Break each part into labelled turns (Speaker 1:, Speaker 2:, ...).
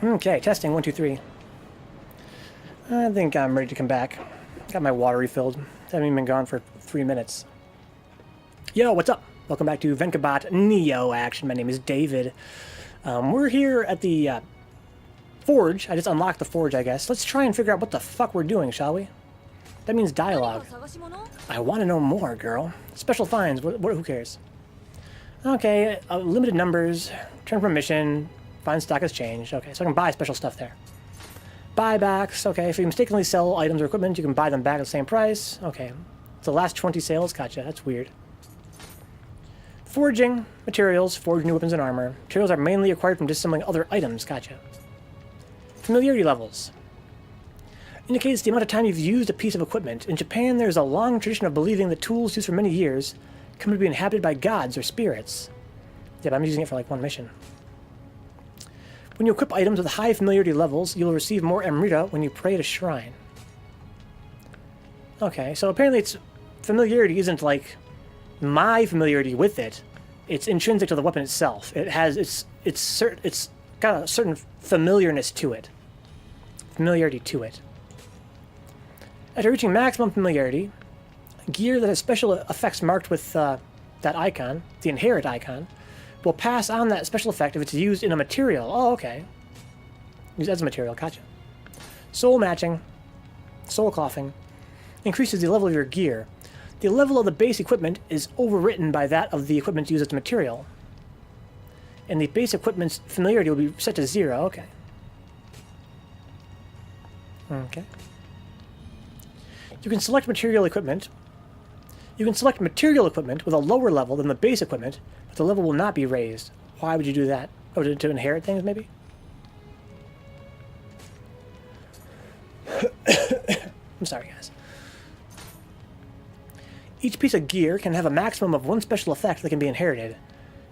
Speaker 1: Okay, testing 1, 2, 3. I think I'm ready to come back. Got my water refilled. Haven't even been gone for 3 minutes. Yo, what's up? Welcome back to Venkabat Neo Action. My name is David. We're here at the forge. I just unlocked the forge, I guess. Let's try and figure out what the fuck we're doing, shall we? That means dialogue. I want to know more, girl. Special finds. Who cares? Okay, limited numbers. Turn from mission. Find stock has changed. Okay, so I can buy special stuff there. Buybacks. Okay, if you mistakenly sell items or equipment, you can buy them back at the same price. Okay, it's the last 20 sales. Gotcha. That's weird. Forging. Materials. Forge new weapons and armor. Materials are mainly acquired from disassembling other items. Gotcha. Familiarity levels. Indicates the amount of time you've used a piece of equipment. In Japan, there's a long tradition of believing that tools used for many years come to be inhabited by gods or spirits. Yeah, but I'm using it for like one mission. When you equip items with high familiarity levels, you'll receive more Amrita when you pray at a shrine. Okay, so apparently familiarity isn't like my familiarity with it. It's intrinsic to the weapon itself. It has it's got a certain familiarness to it. Familiarity to it. After reaching maximum familiarity, gear that has special effects marked with that icon, the inherit icon, will pass on that special effect if it's used in a material. Oh, okay. Used as a material, gotcha. Soul matching, soul clothing, increases the level of your gear. The level of the base equipment is overwritten by that of the equipment used as a material. And the base equipment's familiarity will be set to 0, okay. Okay. You can select material equipment. You can select material equipment with a lower level than the base equipment, but the level will not be raised. Why would you do that? Oh, to inherit things, maybe? I'm sorry, guys. Each piece of gear can have a maximum of 1 special effect that can be inherited,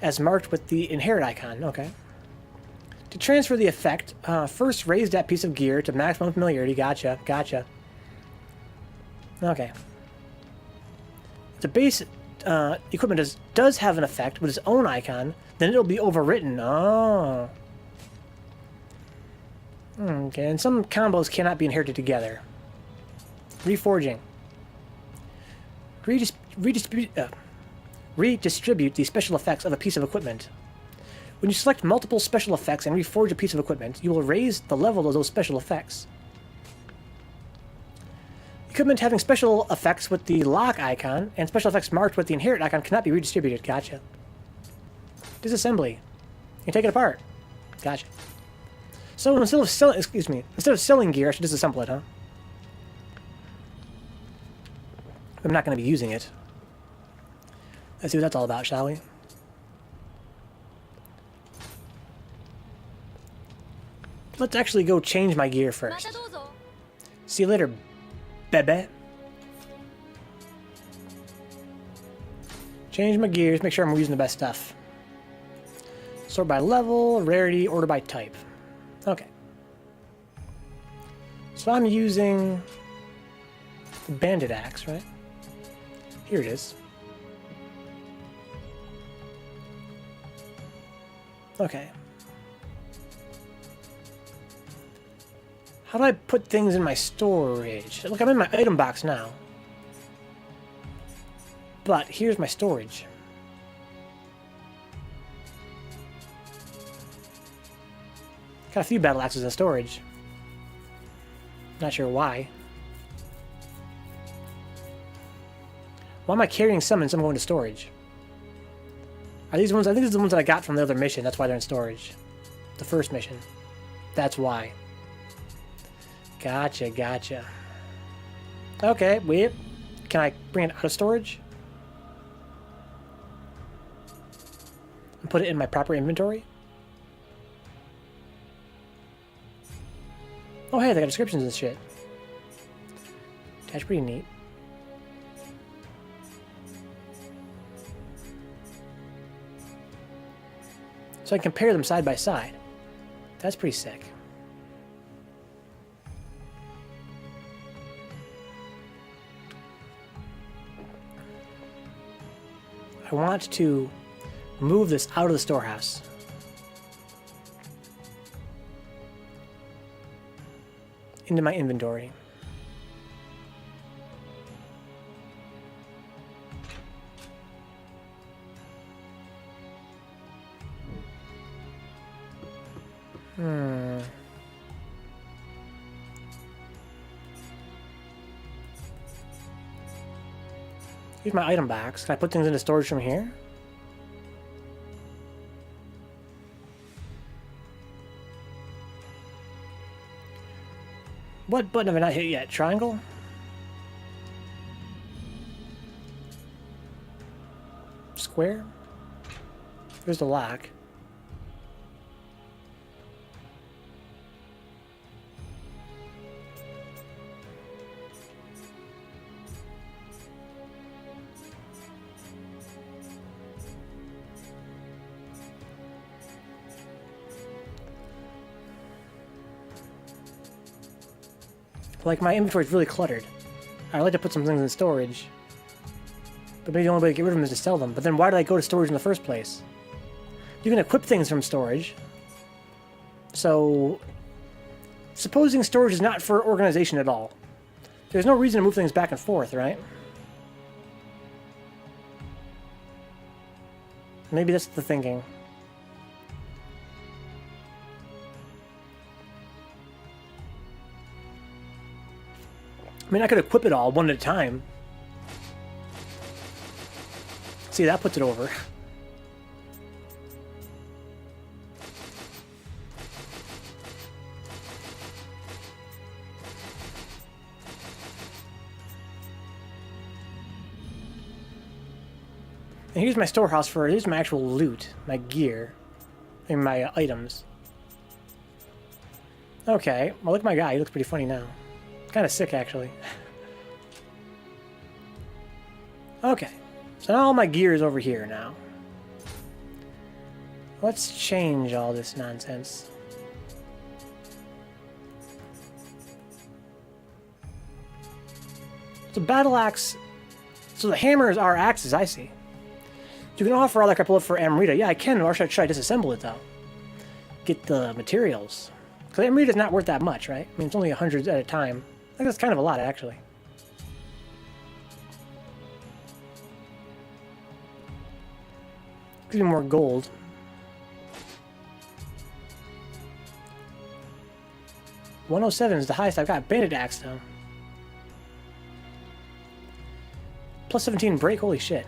Speaker 1: as marked with the inherit icon. Okay. To transfer the effect, first raise that piece of gear to maximum familiarity. Gotcha, gotcha. Okay. The base equipment does have an effect with its own icon, then it'll be overwritten. Oh. Okay, and some combos cannot be inherited together. Reforging. Redistribute the special effects of a piece of equipment. When you select multiple special effects and reforge a piece of equipment, you will raise the level of those special effects. Equipment having special effects with the lock icon and special effects marked with the inherit icon cannot be redistributed. Gotcha. Disassembly. You can take it apart. Gotcha. So instead of selling gear, I should disassemble it, huh? I'm not going to be using it. Let's see what that's all about, shall we? Let's actually go change my gear first. See you later, bebe. Change my gears, make sure I'm using the best stuff. Sort by level, rarity, order by type. Okay. So I'm using the bandit axe, right? Here it is. Okay. How do I put things in my storage? Look, I'm in my item box now. But here's my storage. Got a few battle axes in storage. Not sure why. Why am I carrying some and some going to storage? Are these ones? I think these are the ones that I got from the other mission. That's why they're in storage. The first mission. That's why. Gotcha, gotcha. Okay, wait. Can I bring it out of storage? And put it in my proper inventory? Oh, hey, they got descriptions and shit. That's pretty neat. So I can compare them side by side. That's pretty sick. I want to move this out of the storehouse. into my inventory. Here's my item box. Can I put things into storage from here? What button have I not hit yet? Triangle? Square? There's the lock. Like, my inventory is really cluttered. I'd like to put some things in storage. But maybe the only way to get rid of them is to sell them. But then why did I go to storage in the first place? You can equip things from storage. So, supposing storage is not for organization at all. There's no reason to move things back and forth, right? Maybe that's the thinking. I mean, I could equip it all one at a time. See, that puts it over. And here's my storehouse for, here's my actual loot, my gear, and my items. Okay, well, look at my guy, he looks pretty funny now. Kind of sick, actually. Okay, so now all my gear is over here now. Let's change all this nonsense. So battle axe. So the hammers are axes, I see. You can offer all that crap for Amrita. Yeah, I can, or should I disassemble it though? Get the materials. Because Amrita's not worth that much, right? I mean, it's only 100 at a time. I think that's kind of a lot, actually. Gives me more gold. $107 is the highest I've got. Bandit axe, though. Plus 17 break, holy shit.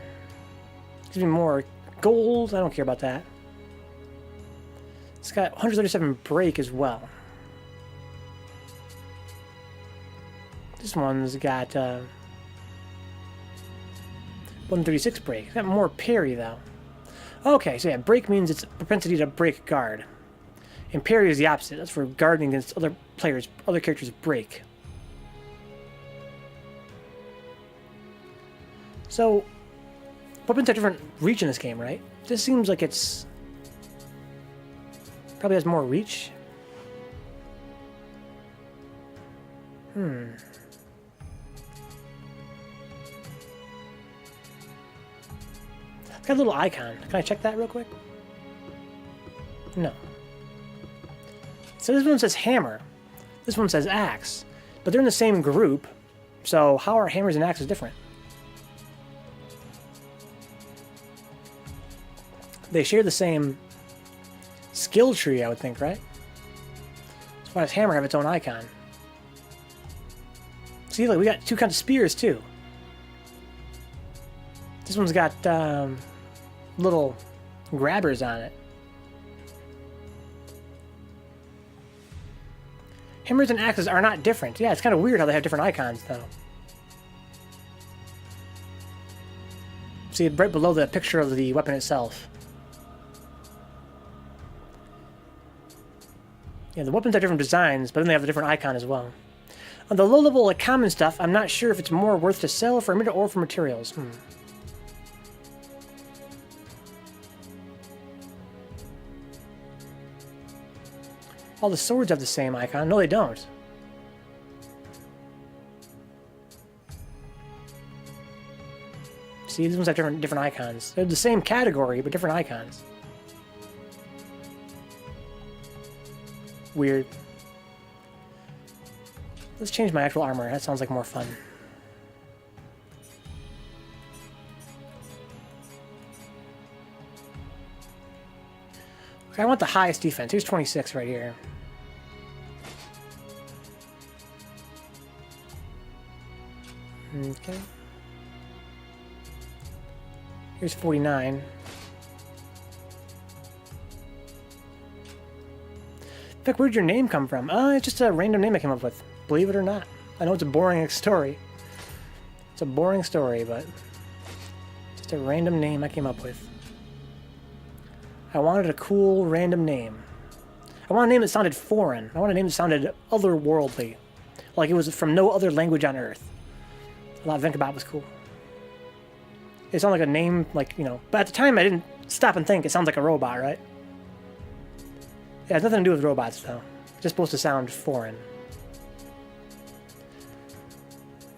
Speaker 1: Gives me more gold. I don't care about that. It's got 137 break as well. This one's got 136 break. It's got more parry, though. Okay, so yeah, break means it's propensity to break guard. And parry is the opposite. That's for guarding against other players, other characters' break. So, weapons have different reach in this game, right? This seems like it's probably has more reach. It's got a little icon. Can I check that real quick? No. So this one says hammer. This one says axe. But they're in the same group. So how are hammers and axes different? They share the same skill tree, I would think, right? So why does hammer have its own icon? See, look, we got two kinds of spears, too. This one's got little grabbers on it. Hammers and axes are not different. Yeah, it's kind of weird how they have different icons, though. See, right below the picture of the weapon itself. Yeah, the weapons have different designs, but then they have a different icon as well. On the low level, like common stuff, I'm not sure if it's more worth to sell for a minute or for materials. All the swords have the same icon. No, they don't. See, these ones have different icons. They're the same category, but different icons. Weird. Let's change my actual armor. That sounds like more fun. Okay, I want the highest defense. Here's 26 right here. Okay. Here's 49. In fact, where'd your name come from? It's just a random name I came up with. Believe it or not. I know it's a boring story. It's a boring story, but just a random name I came up with. I wanted a cool random name. I want a name that sounded foreign. I want a name that sounded otherworldly. Like it was from no other language on Earth. I thought Venkabat was cool. It sounded like a name, like, you know... But at the time, I didn't stop and think. It sounds like a robot, right? It has nothing to do with robots, though. It's just supposed to sound foreign.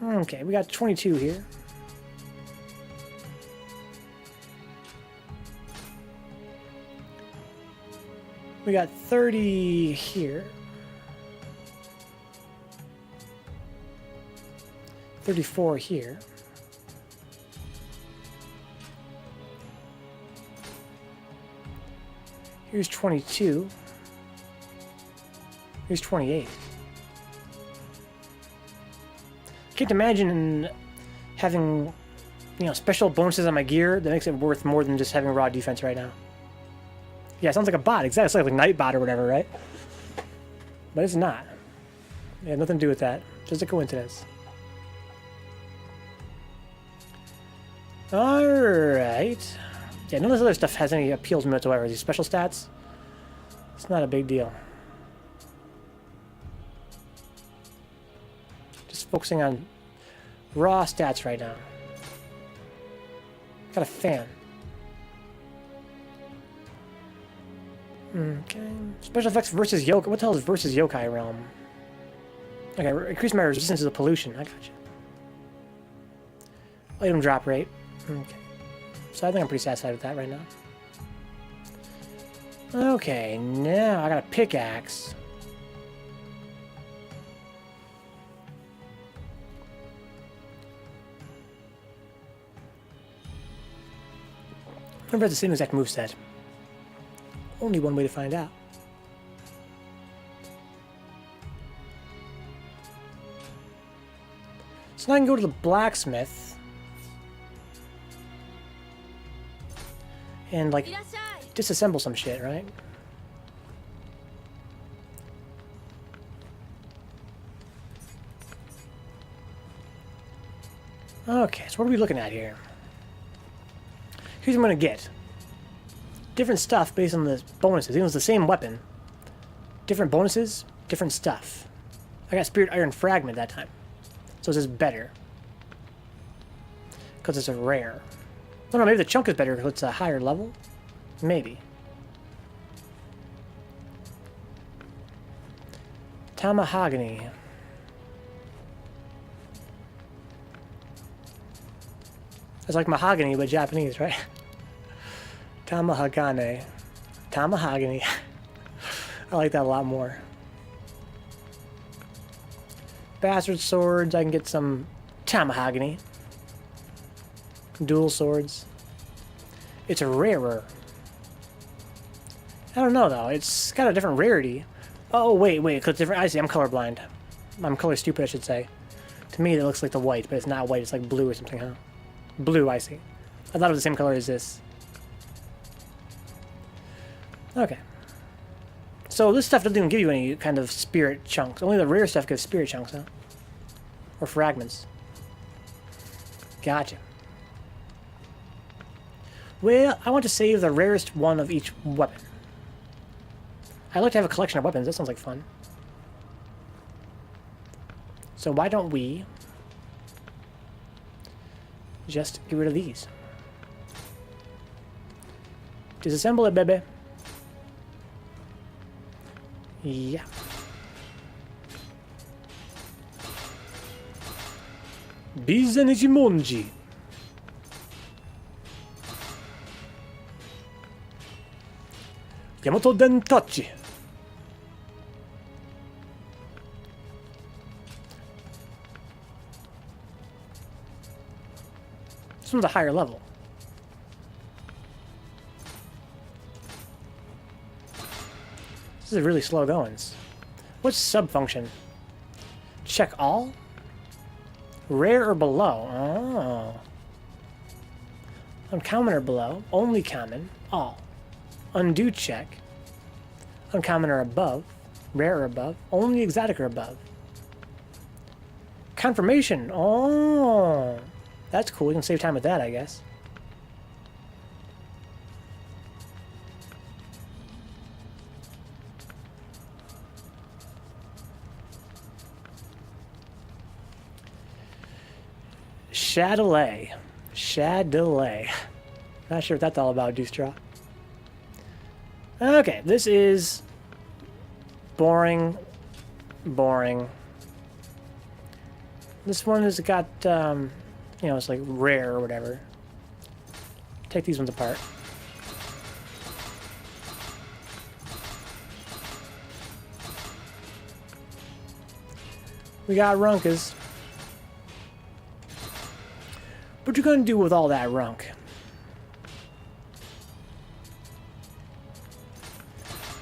Speaker 1: Okay, we got 22 here. We got 30 here. 34 here. Here's 22. Here's 28. Can't imagine having, you know, special bonuses on my gear that makes it worth more than just having raw defense right now. Yeah, it sounds like a bot. Exactly. It's like a Nightbot or whatever, right? But it's not. It had nothing to do with that. Just a coincidence. Alright. Yeah, none of this other stuff has any appeal to me whatsoever. These special stats, it's not a big deal. Just focusing on raw stats right now. Got a fan. Okay. Special effects versus yokai. What the hell is versus yokai realm? Okay, increase my resistance to the pollution. I got you. Item drop rate. Okay. So I think I'm pretty satisfied with that right now. Okay, now I got a pickaxe. I wonder if it's the same exact moveset. Only one way to find out. So now I can go to the blacksmith. And, like, disassemble some shit, right? Okay, so what are we looking at here? Here's what I'm gonna get. Different stuff based on the bonuses. Even though it's the same weapon. Different bonuses, different stuff. I got Spirit Iron Fragment that time. So it's just better. Because it's a rare. I don't know, maybe the chunk is better because it's a higher level? Maybe. Tamahogany. It's like mahogany, but Japanese, right? Tamahagane. Tamahogany. I like that a lot more. Bastard swords, I can get some Tamahogany. Dual swords. It's a rarer. I don't know though. It's got a different rarity. Oh wait, because it's different. I see. I'm colorblind. I'm color stupid, I should say. To me, it looks like the white, but it's not white. It's like blue or something, huh? Blue. I see. I thought it was the same color as this. Okay. So this stuff doesn't even give you any kind of spirit chunks. Only the rare stuff gives spirit chunks, huh? Or fragments. Gotcha. Well, I want to save the rarest one of each weapon. I'd like to have a collection of weapons. That sounds like fun. So why don't we just get rid of these? Disassemble it, baby. Yeah. Bizenichimonji. Yamato Dentachi. one's a higher level. This is really slow goings. What's sub-function? Check all? Rare or below? Oh. Uncommon or below? Only common? All. Undo check. Uncommon or above? Rare or above? Only exotic or above? Confirmation! Oh! That's cool. We can save time with that, I guess. Shadowlay. Shadowlay. Not sure what that's all about, Deucestraw. Okay, this is boring. Boring. This one has got, you know, it's like rare or whatever. Take these ones apart. We got Runkas. What you gonna do with all that runk?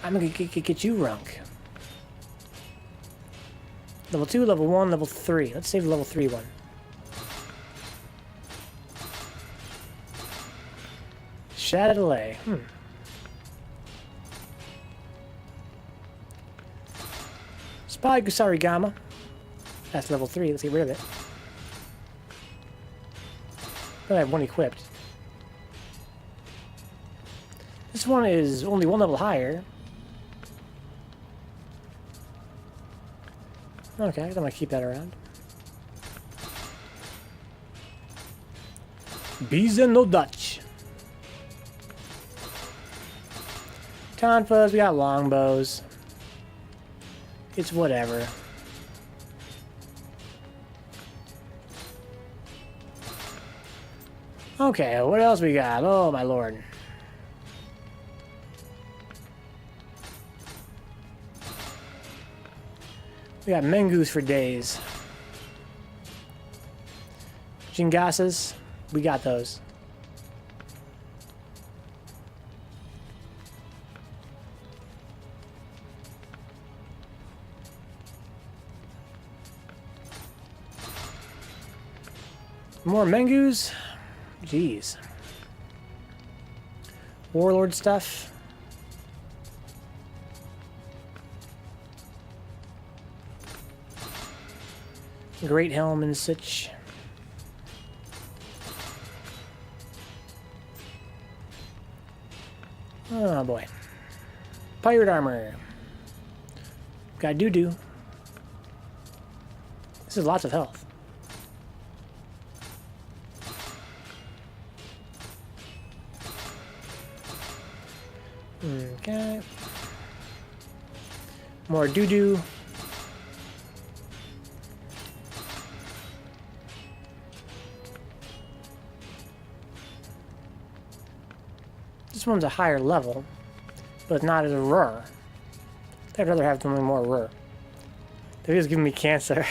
Speaker 1: I'm gonna get you runk. Level 2, level 1, level 3. Let's save the level 3 one. Shadowlay. Spy Gusarigama. That's level 3. Let's get rid of it. But I have one equipped. This one is only one level higher. Okay, I'm gonna keep that around. Bizen no Dutch. Tonfas, we got longbows. It's whatever. Okay, what else we got? Oh my lord. We got Mengus for days. Jingasas, we got those. More Mengus? Jeez. Warlord stuff. Great helm and such. Oh boy. Pirate armor. Got doo-doo. This is lots of health. Okay. More doo-doo. This one's a higher level, but not as rare. I'd rather have something more rare. They're just giving me cancer.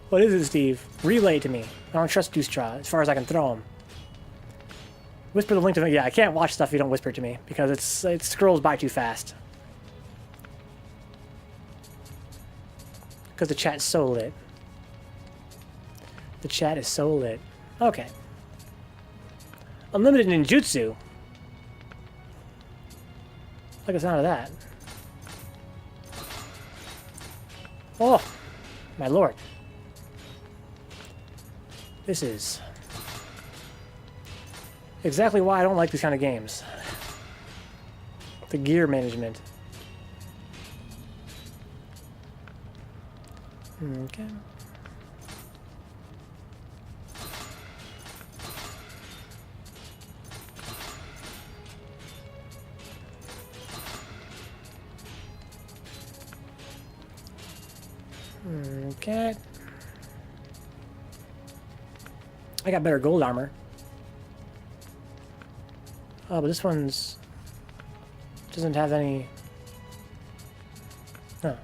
Speaker 1: What is it, Steve? Relay to me. I don't trust Deucestraw as far as I can throw him. Whisper the link to me. Yeah, I can't watch stuff if you don't whisper to me because it scrolls by too fast. Because the chat's so lit. The chat is so lit. Okay. Unlimited ninjutsu. Like the sound of that. Oh, my lord. This is exactly why I don't like these kind of games. The gear management. Okay. Okay. I got better gold armor. Oh, but this one's doesn't have any. No.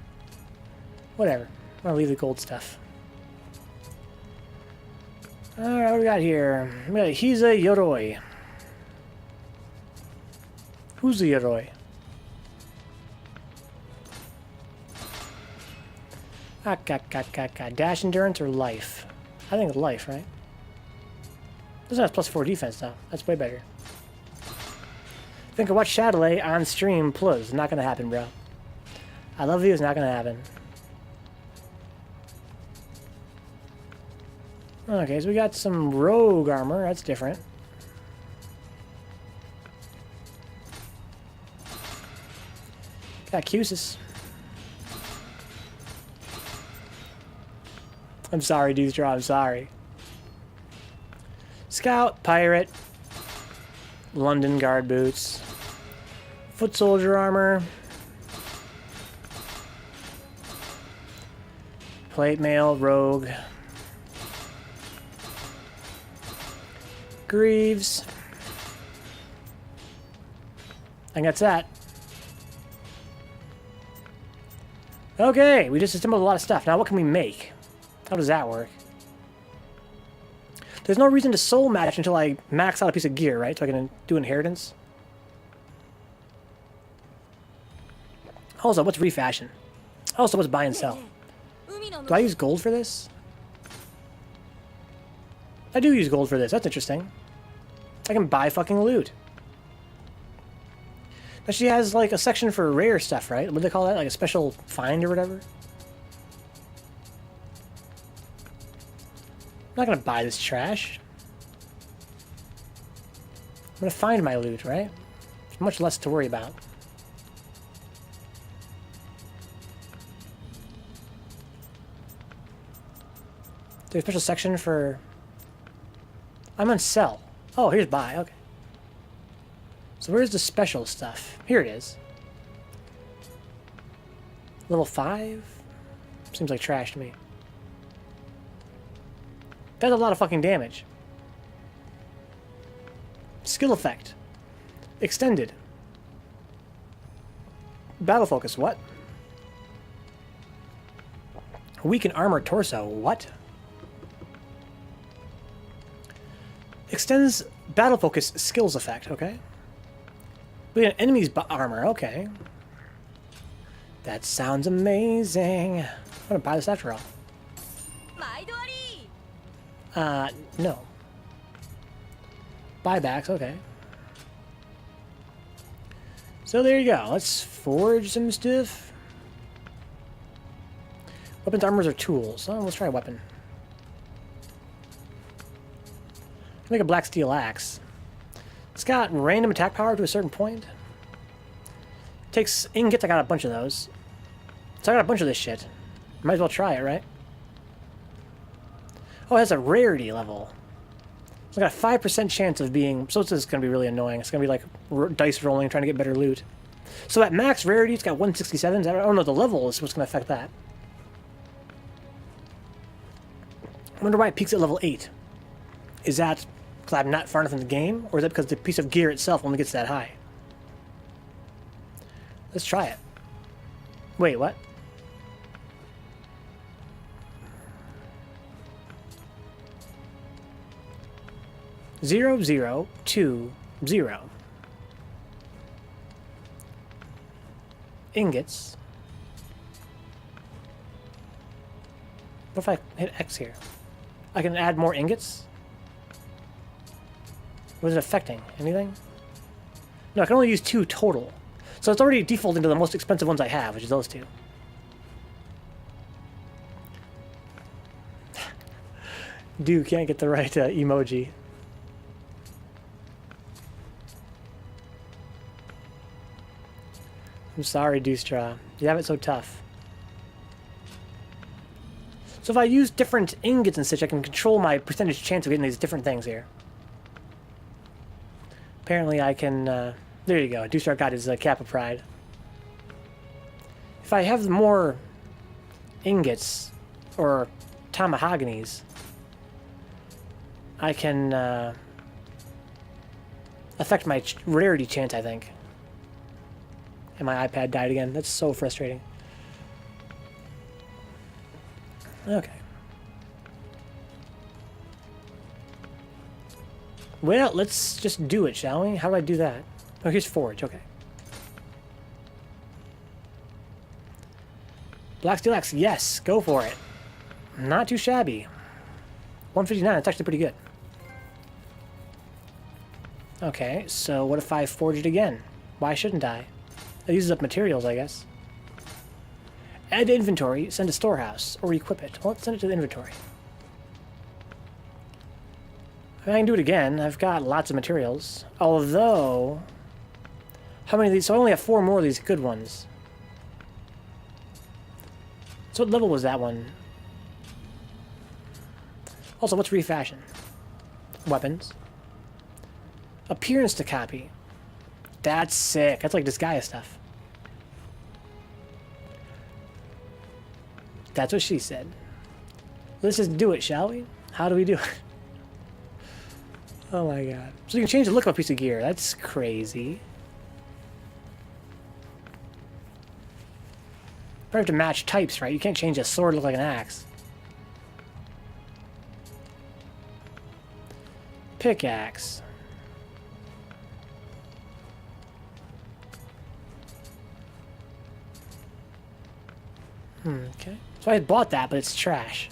Speaker 1: Whatever. I'm gonna leave the gold stuff. Alright, what do we got here? He's a Yoroi. Who's a Yoroi? Dash endurance or life? I think life, right? Doesn't have +4 defense though. That's way better. Think I watch Shadowley on stream, plus. Not gonna happen, bro. I love you, it's not gonna happen. Okay, so we got some rogue armor. That's different. Got Cusis. I'm sorry, Doostraw, I'm sorry. Scout, pirate, London guard boots, foot soldier armor, plate mail, rogue, Greaves. I think that's that. Okay, we just assembled a lot of stuff. Now what can we make? How does that work? There's no reason to soul match until I max out a piece of gear, right? So I can do inheritance. Also, what's refashion? Also, what's buy and sell? Do I use gold for this? I do use gold for this. That's interesting. I can buy fucking loot. Now she has like a section for rare stuff, right? What do they call that? Like a special find or whatever? I'm not gonna buy this trash. I'm gonna find my loot, right? There's much less to worry about. There's a special section for... I'm on sell. Oh, here's buy, okay. So where's the special stuff? Here it is. Level 5? Seems like trash to me. That's a lot of fucking damage. Skill effect. Extended. Battle focus, what? Weaken armor torso, what? Extends battle focus skills effect, okay. We got enemy's armor, okay. That sounds amazing. I'm gonna buy this after all. No. Buybacks, okay. So there you go. Let's forge some stuff. Weapons, armors, or tools. Oh, let's try a weapon. Make a black steel axe. It's got random attack power to a certain point. Takes ingots. I got a bunch of those. So I got a bunch of this shit. Might as well try it, right? Oh, it has a rarity level. So I got a 5% chance of being... So this is going to be really annoying. It's going to be like dice rolling, trying to get better loot. So at max rarity, it's got 167. I don't know, the level is what's going to affect that. I wonder why it peaks at level 8. Is that because I'm not far enough in the game? Or is that because the piece of gear itself only gets that high? Let's try it. Wait, what? Zero, 0, 2, 0. Ingots. What if I hit X here? I can add more ingots? What is it affecting? Anything? No, I can only use 2 total. So it's already defaulting to the most expensive ones I have, which is those 2. Dude, can't get the right emoji. I'm sorry, Doostraw. You have it so tough. So if I use different ingots and such, I can control my percentage chance of getting these different things here. Apparently I can... there you go. Doostraw got his Cap of Pride. If I have more ingots, or tomahoganies, I can affect my rarity chance, I think. And my iPad died again. That's so frustrating. Okay. Well, let's just do it, shall we? How do I do that? Oh, here's forge. Okay. Black steel axe. Yes, go for it. Not too shabby. 159. That's actually pretty good. Okay, so what if I forge it again? Why shouldn't I? It uses up materials, I guess. Add to inventory, send to storehouse, or equip it. Well, let's send it to the inventory. I can do it again. I've got lots of materials. Although, how many of these? So I only have 4 more of these good ones. So what level was that one? Also, what's refashion? Weapons. Appearance to copy. That's sick. That's like Disgaea stuff. That's what she said. Let's just do it, shall we? How do we do it? Oh my god. So you can change the look of a piece of gear. That's crazy. Probably have to match types, right? You can't change a sword to look like an axe. Pickaxe. Okay. So I had bought that, but it's trash.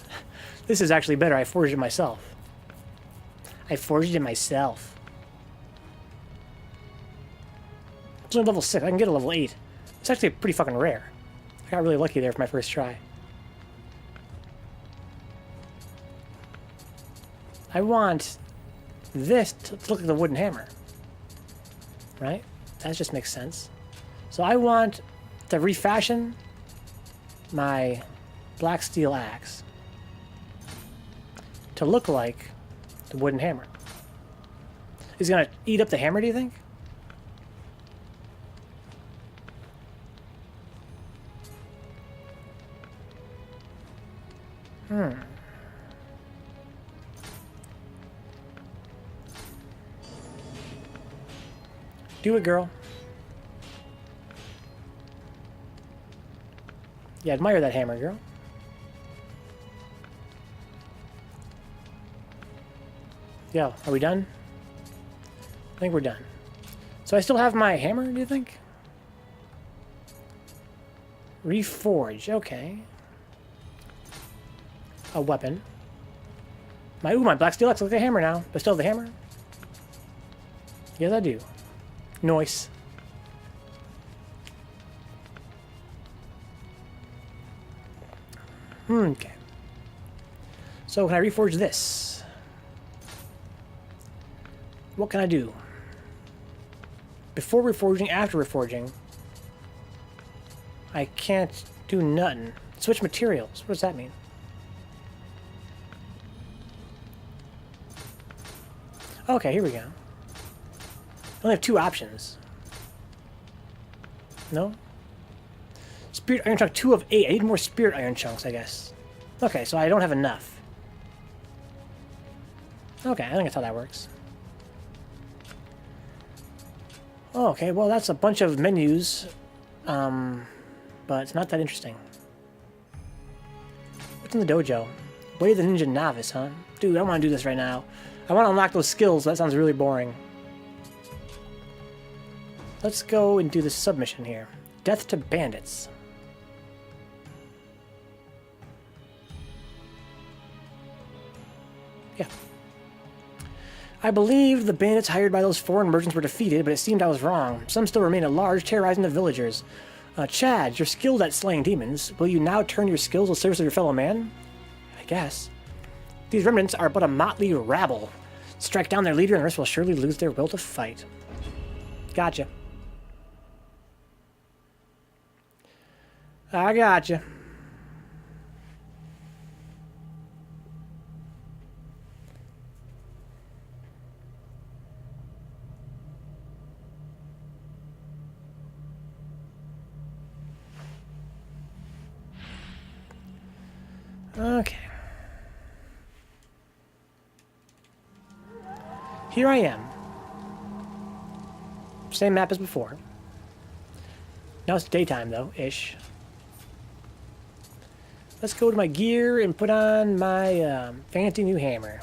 Speaker 1: This is actually better. I forged it myself. I forged it myself. It's only level 6. I can get a level 8. It's actually pretty fucking rare. I got really lucky there for my first try. I want this to look like the wooden hammer. Right? That just makes sense. So I want to refashion my black steel axe to look like the wooden hammer. Is he gonna eat up the hammer, do you think? Do it, girl. Yeah, admire that hammer, girl. Yo, are we done? I think we're done. So I still have my hammer, do you think? Reforge, okay. A weapon. My black steel axe looks like a hammer now. But still have the hammer? Yes, I do. Nice. Okay. So can I reforge this? What can I do? Before reforging, after reforging, I can't do nothing. Switch materials. What does that mean? Okay, here we go. I only have 2 options. No? Spirit iron chunk 2 of 8. I need more spirit iron chunks, I guess. Okay, so I don't have enough. Okay, I think that's how that works. Okay, well that's a bunch of menus, but it's not that interesting. What's in the dojo? Way of the Ninja Novice, huh? Dude, I want to do this right now. I want to unlock those skills, that sounds really boring. Let's go and do this submission here. Death to bandits. Yeah. I believe the bandits hired by those foreign merchants were defeated, but it seemed I was wrong. Some still remain at large, terrorizing the villagers. Chad, you're skilled at slaying demons. Will you now turn your skills to the service of your fellow man? I guess. These remnants are but a motley rabble. Strike down their leader and the rest will surely lose their will to fight. Gotcha. I gotcha. Okay. Here I am. Same map as before. Now it's daytime, though, ish. Let's go to my gear and put on my fancy new hammer.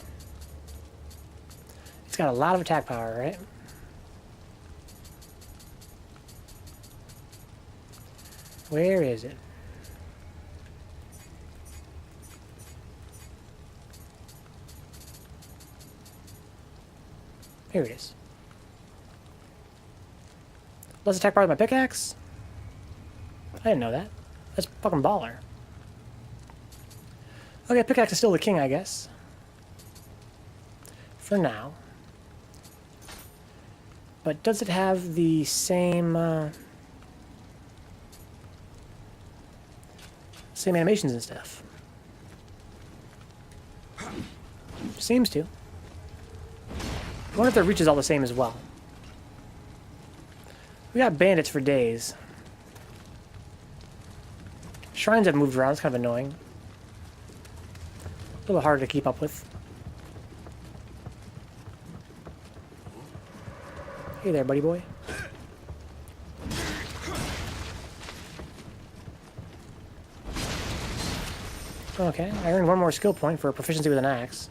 Speaker 1: It's got a lot of attack power, right? Where is it? Here it is. Less attack power with my pickaxe? I didn't know that. That's fucking baller. Okay, pickaxe is still the king, I guess. For now. But does it have the same, same animations and stuff? Seems to. I wonder if their reach is all the same as well. We got bandits for days. Shrines have moved around, it's kind of annoying. A little harder to keep up with. Hey there, buddy boy. Okay, I earned one more skill point for proficiency with an axe.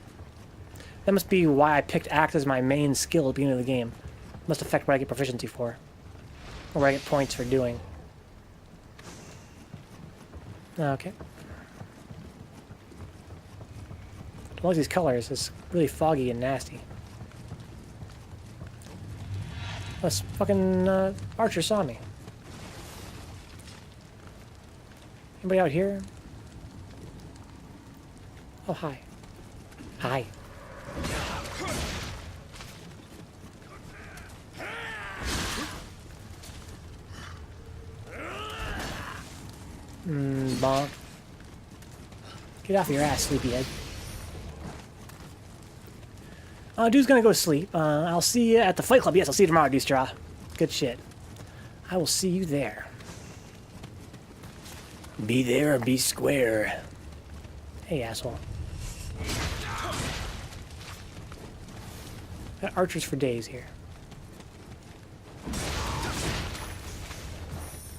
Speaker 1: That must be why I picked axe as my main skill at the beginning of the game. Must affect what I get proficiency for. Or what I get points for doing. Okay. All these colors is really foggy and nasty. This fucking archer saw me. Anybody out here? Oh, hi. Hi. Bonk. Get off your ass, sleepyhead. Dude's gonna go to sleep. I'll see you at the Fight Club. Yes, I'll see you tomorrow, Dustra. Good shit. I will see you there. Be there or be square. Hey, asshole. Got archers for days here.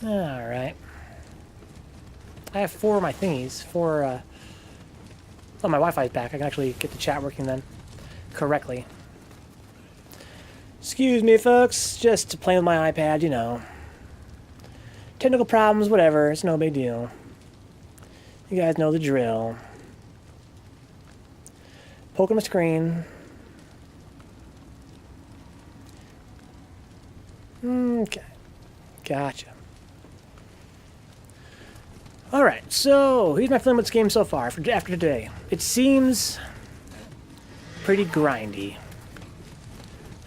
Speaker 1: Alright. I have 4 of my thingies. 4, oh, my Wi-Fi's back. I can actually get the chat working then. Correctly. Excuse me, folks. Just playing with my iPad, you know. Technical problems, whatever. It's no big deal. You guys know the drill. Poking the screen. Okay. Gotcha. Alright, so here's my feeling with this game so far after today. It seems pretty grindy.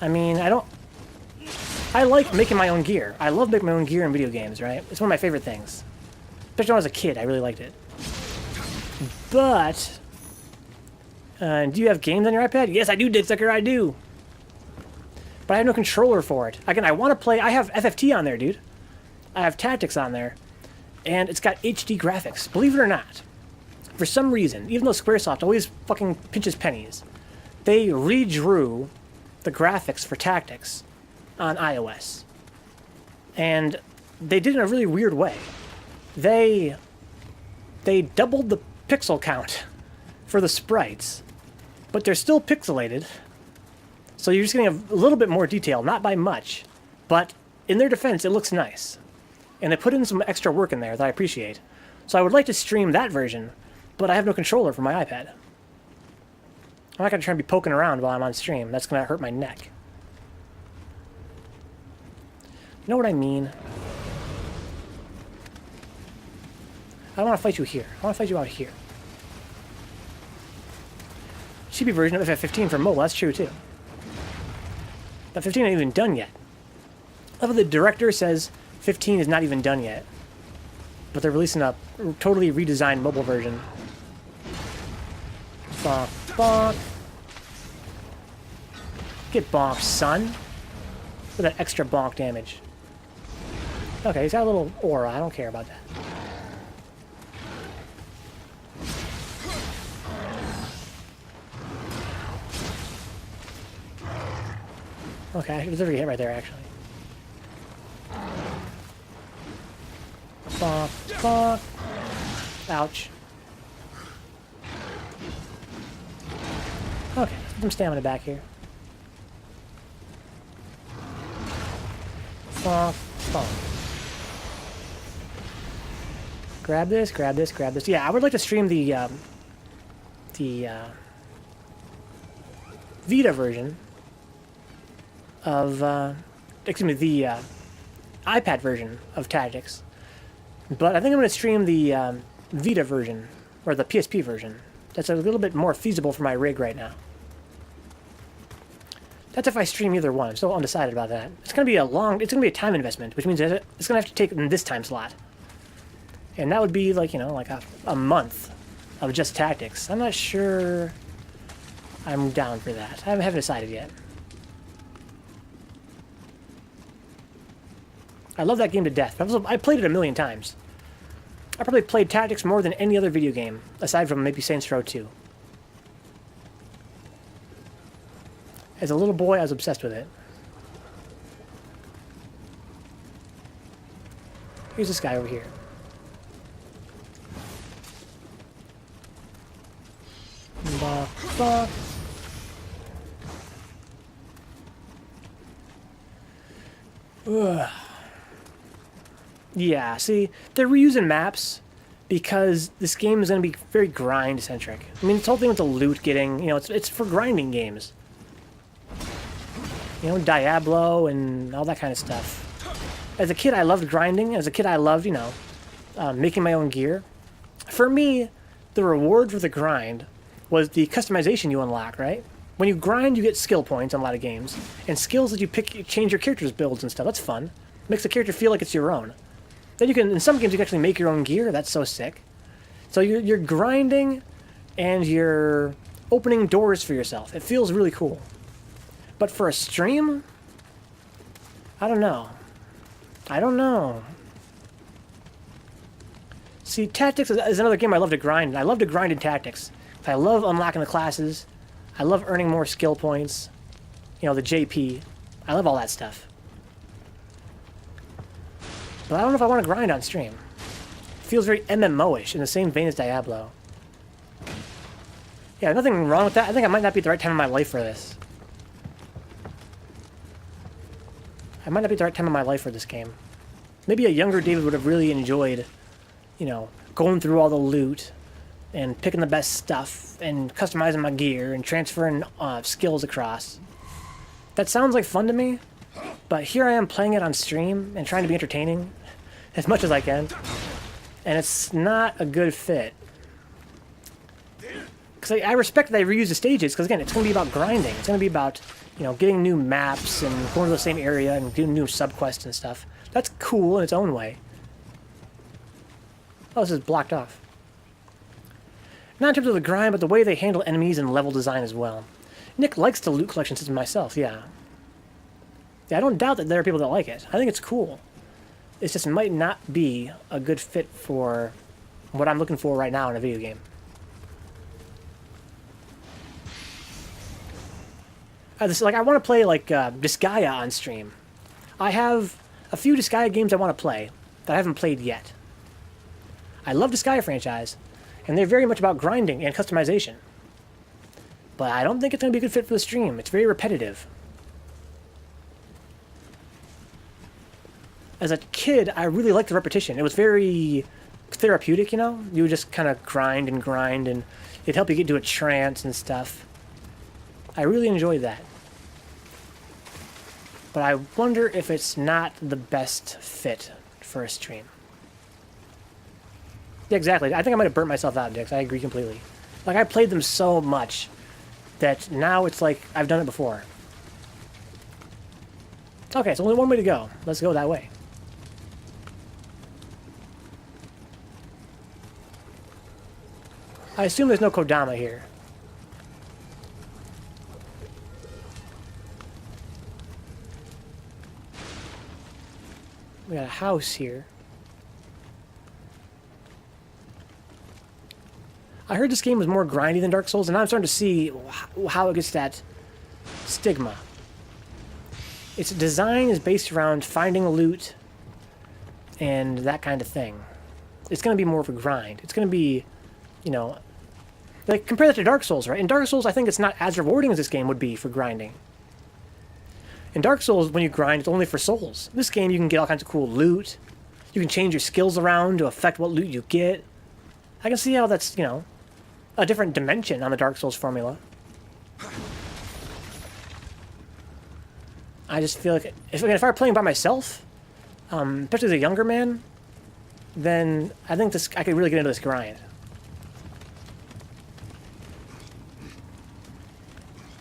Speaker 1: I mean, I like making my own gear. I love making my own gear in video games, right? It's one of my favorite things. Especially when I was a kid, I really liked it. But, do you have games on your iPad? Yes, I do, Dicksucker, I do. But I have no controller for it. Again, I want to play... I have FFT on there, dude. I have Tactics on there. And it's got HD graphics. Believe it or not. For some reason, even though Squaresoft always fucking pinches pennies, they redrew the graphics for Tactics on iOS. And they did it in a really weird way. They doubled the pixel count for the sprites, but they're still pixelated. So you're just getting a little bit more detail, not by much, but in their defense, it looks nice. And they put in some extra work in there that I appreciate. So I would like to stream that version, but I have no controller for my iPad. I'm not going to try and be poking around while I'm on stream. That's going to hurt my neck. You know what I mean? I don't want to fight you here. I want to fight you out here. Cheapy version of FF15 for mobile, that's true too. But 15 ain't even done yet. I love the director says 15 is not even done yet. But they're releasing a totally redesigned mobile version. Bonk, bonk. Get bonked, son. For that extra bonk damage. Okay, he's got a little aura. I don't care about that. Okay, I deserve a hit right there, actually. Bonk, bonk. Ouch. Okay, let's put some stamina back here. bonk, bonk. Grab this, grab this, grab this. Yeah, I would like to stream the Vita version of, excuse me, the iPad version of Tactics. But I think I'm going to stream the Vita version, or the PSP version. That's a little bit more feasible for my rig right now. That's if I stream either one. I'm still undecided about that. It's going to be it's going to be a time investment, which means it's going to have to take in this time slot. And that would be like, you know, like a month of just Tactics. I'm not sure I'm down for that. I haven't decided yet. I love that game to death. I played it a million times. I probably played Tactics more than any other video game, aside from maybe Saints Row 2. As a little boy, I was obsessed with it. Here's this guy over here. Bah, bah. Ugh. Yeah, see, they're reusing maps because this game is going to be very grind-centric. I mean, this whole thing with the loot getting, you know, it's for grinding games. You know, Diablo and all that kind of stuff. As a kid, I loved grinding. As a kid, I loved, you know, making my own gear. For me, the reward for the grind was the customization you unlock, right? When you grind, you get skill points in a lot of games. And skills that you change your character's builds and stuff. That's fun. Makes the character feel like it's your own. Then you can, in some games, you can actually make your own gear. That's so sick. So you're grinding and you're opening doors for yourself. It feels really cool. But for a stream, I don't know. I don't know. See, Tactics is another game I love to grind. I love to grind in Tactics. I love unlocking the classes. I love earning more skill points. You know, the JP. I love all that stuff. But I don't know if I want to grind on stream. It feels very MMO-ish, in the same vein as Diablo. Yeah, nothing wrong with that. I think I might not be at the right time in my life for this. I might not be at the right time in my life for this game. Maybe a younger David would have really enjoyed, you know, going through all the loot and picking the best stuff and customizing my gear and transferring skills across. That sounds like fun to me, but here I am playing it on stream and trying to be entertaining as much as I can, and it's not a good fit. Because I respect that they reuse the stages, because again, it's going to be about grinding. It's going to be about, you know, getting new maps and going to the same area and doing new subquests and stuff. That's cool in its own way. Oh, this is blocked off. Not in terms of the grind, but the way they handle enemies and level design as well. Nick likes the loot collection system myself, yeah. Yeah, I don't doubt that there are people that like it. I think it's cool. It just might not be a good fit for what I'm looking for right now in a video game. I want to play, like, Disgaea on stream. I have a few Disgaea games I want to play that I haven't played yet. I love Disgaea franchise, and they're very much about grinding and customization. But I don't think it's going to be a good fit for the stream. It's very repetitive. As a kid, I really liked the repetition. It was very therapeutic, you know? You would just kind of grind, and it'd help you get into a trance and stuff. I really enjoyed that. But I wonder if it's not the best fit for a stream. Yeah, exactly. I think I might have burnt myself out, Dix. I agree completely. Like, I played them so much that now it's like I've done it before. Okay, so only one way to go. Let's go that way. I assume there's no Kodama here. We got a house here. I heard this game was more grindy than Dark Souls, and now I'm starting to see how it gets that stigma. Its design is based around finding loot and that kind of thing. It's going to be more of a grind. It's going to be, you know, like, compare that to Dark Souls, right? In Dark Souls, I think it's not as rewarding as this game would be for grinding. In Dark Souls, when you grind, it's only for souls. In this game, you can get all kinds of cool loot. You can change your skills around to affect what loot you get. I can see how that's, you know, a different dimension on the Dark Souls formula. I just feel like if I were playing by myself, especially as a younger man, then I think I could really get into this grind.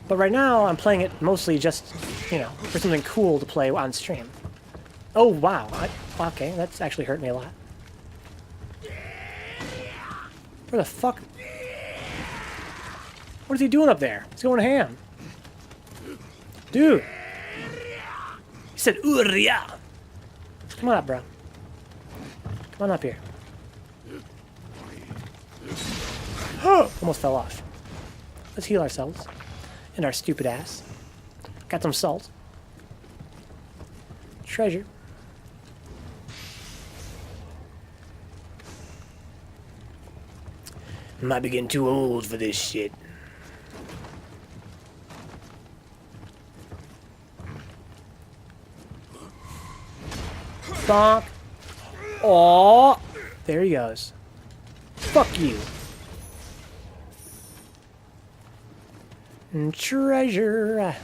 Speaker 1: But right now, I'm playing it mostly just, you know, for something cool to play on stream. Oh, wow. Okay, that's actually hurt me a lot. Where the fuck? What is he doing up there? He's going ham. Dude. He said, Uria. Come on up, bro. Come on up here. Almost fell off. Let's heal ourselves. And our stupid ass. Got some salt. Treasure. Might be getting too old for this shit. Bonk. Aww. There he goes. Fuck you. And treasure.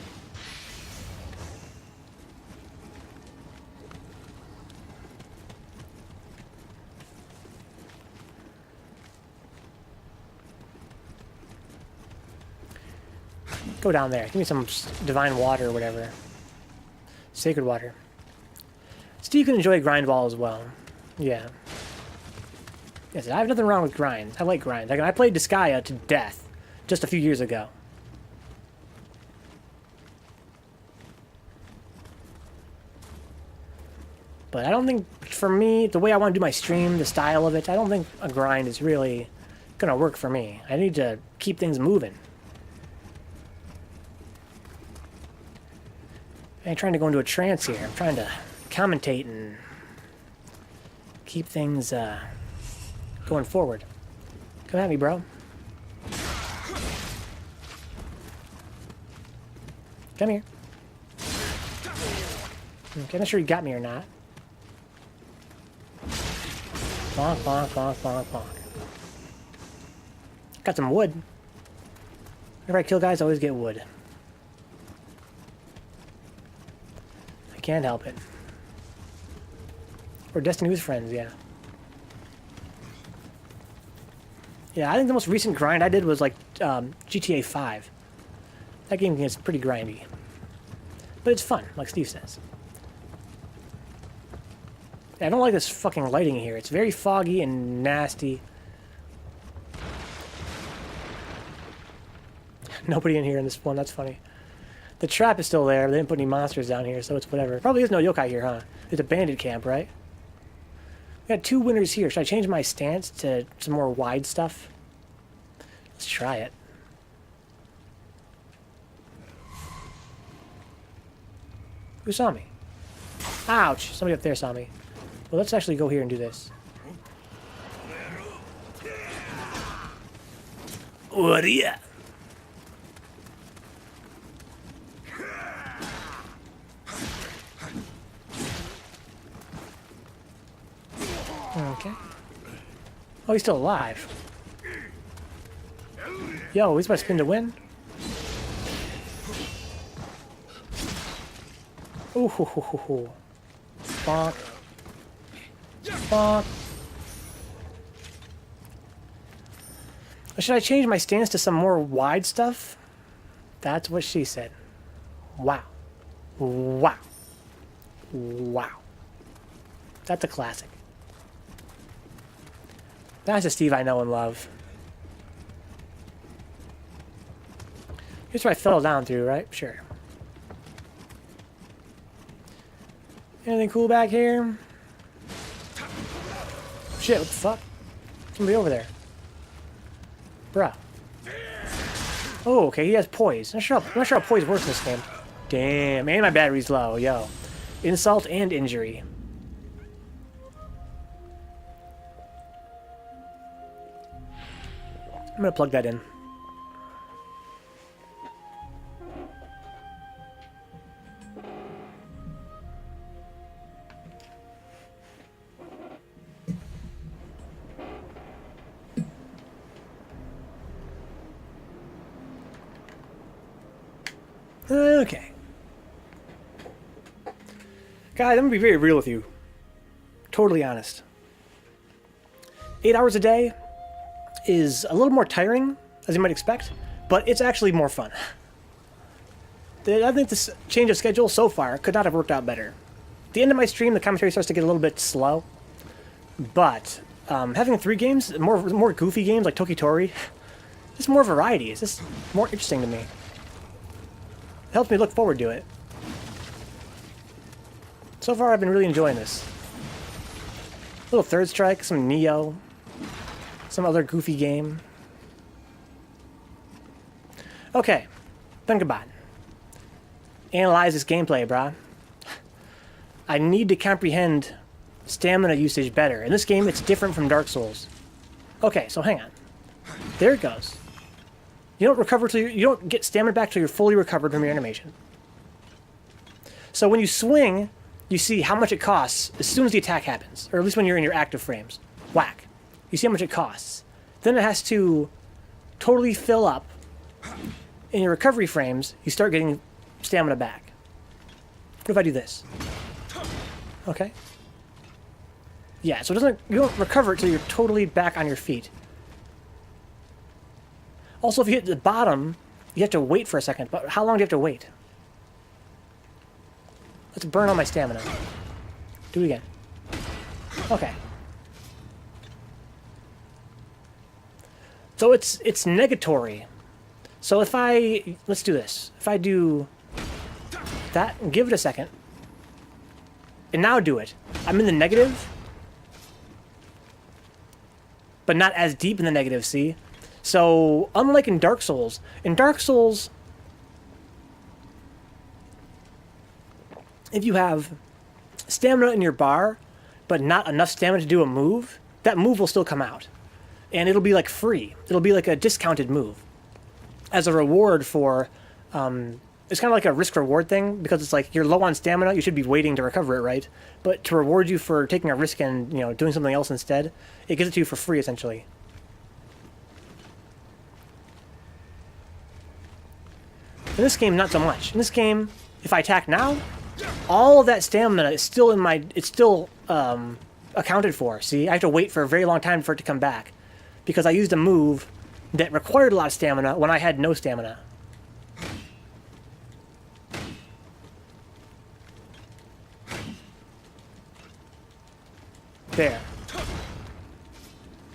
Speaker 1: Go down there. Give me some divine water or whatever. Sacred water. Steve can enjoy grind ball as well. Yeah. Yes, I have nothing wrong with grind. I like grind. I played Disgaea to death just a few years ago. But I don't think, for me, the way I want to do my stream, the style of it, I don't think a grind is really going to work for me. I need to keep things moving. I ain't trying to go into a trance here. I'm trying to commentate and keep things going forward. Come at me, bro. Come here. Okay, I'm not sure you got me or not. Bonk, bonk, bonk, bonk, bonk. Got some wood. Whenever I kill guys, I always get wood. I can't help it. Or Destiny with friends, yeah. Yeah, I think the most recent grind I did was like GTA 5. That game gets pretty grindy. But it's fun, like Steve says. I don't like this fucking lighting here. It's very foggy and nasty. Nobody in here in this one, that's funny. The trap is still there. They didn't put any monsters down here, so it's whatever. Probably is no yokai here, huh? It's a bandit camp, right? We got 2 winners here. Should I change my stance to some more wide stuff? Let's try it. Who saw me? Ouch! Somebody up there saw me. Well, let's actually go here and do this. What yeah? Okay. Oh, he's still alive. Yo, he's about to spin to win. Ooh, hoo, hoo, hoo, hoo. Bonk. Bonk. Should I change my stance to some more wide stuff? That's what she said. Wow. Wow. Wow. That's a classic. That's a Steve I know and love. Here's where I fell down through, right? Sure. Anything cool back here? Shit, what the fuck? Somebody over there. Bruh. Oh, okay, he has poise. I'm not sure how poise works in this game. Damn, and my battery's low, yo. Insult and injury. I'm gonna plug that in. Okay. Guys, I'm gonna be very real with you. Totally honest. 8 hours a day is a little more tiring, as you might expect, but it's actually more fun. I think this change of schedule so far could not have worked out better. At the end of my stream, the commentary starts to get a little bit slow, but having 3 games, more goofy games like Tokitori, just more variety. It's just more interesting to me. It helps me look forward to it. So far, I've been really enjoying this. A little Third Strike, some Neo, some other goofy game. Okay, think about it. Analyze this gameplay, brah. I need to comprehend stamina usage better. In this game, it's different from Dark Souls. Okay, so hang on. There it goes. You don't recover till you don't get stamina back till you're fully recovered from your animation. So when you swing, you see how much it costs as soon as the attack happens, or at least when you're in your active frames. Whack. You see how much it costs. Then it has to totally fill up. In your recovery frames, you start getting stamina back. What if I do this? Okay. Yeah, so you don't recover it till you're totally back on your feet. Also, if you hit the bottom, you have to wait for a second. But how long do you have to wait? Let's burn all my stamina. Do it again. Okay. So it's negatory. So if let's do this. If I do that and give it a second, and now do it, I'm in the negative, but not as deep in the negative, see? So, unlike in Dark Souls, if you have stamina in your bar, but not enough stamina to do a move, that move will still come out. And it'll be like free. It'll be like a discounted move. As a reward for, it's kind of like a risk-reward thing, because it's like you're low on stamina, you should be waiting to recover it, right? But to reward you for taking a risk and, doing something else instead, it gives it to you for free, essentially. In this game, not so much. In this game, if I attack now, all of that stamina is still accounted for. See, I have to wait for a very long time for it to come back, because I used a move that required a lot of stamina when I had no stamina. There.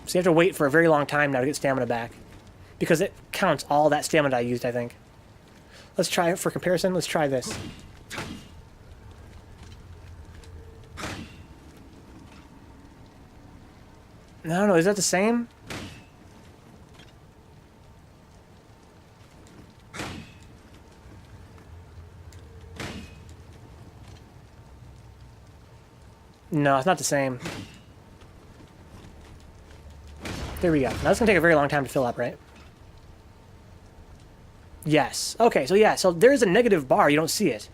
Speaker 1: So you have to wait for a very long time now to get stamina back, because it counts all that stamina I used, I think. Let's try it for comparison. Let's try this. No, is that the same? No, it's not the same. There we go. Now this is going to take a very long time to fill up, right? Yes. Okay, so yeah, so there's a negative bar. You don't see it.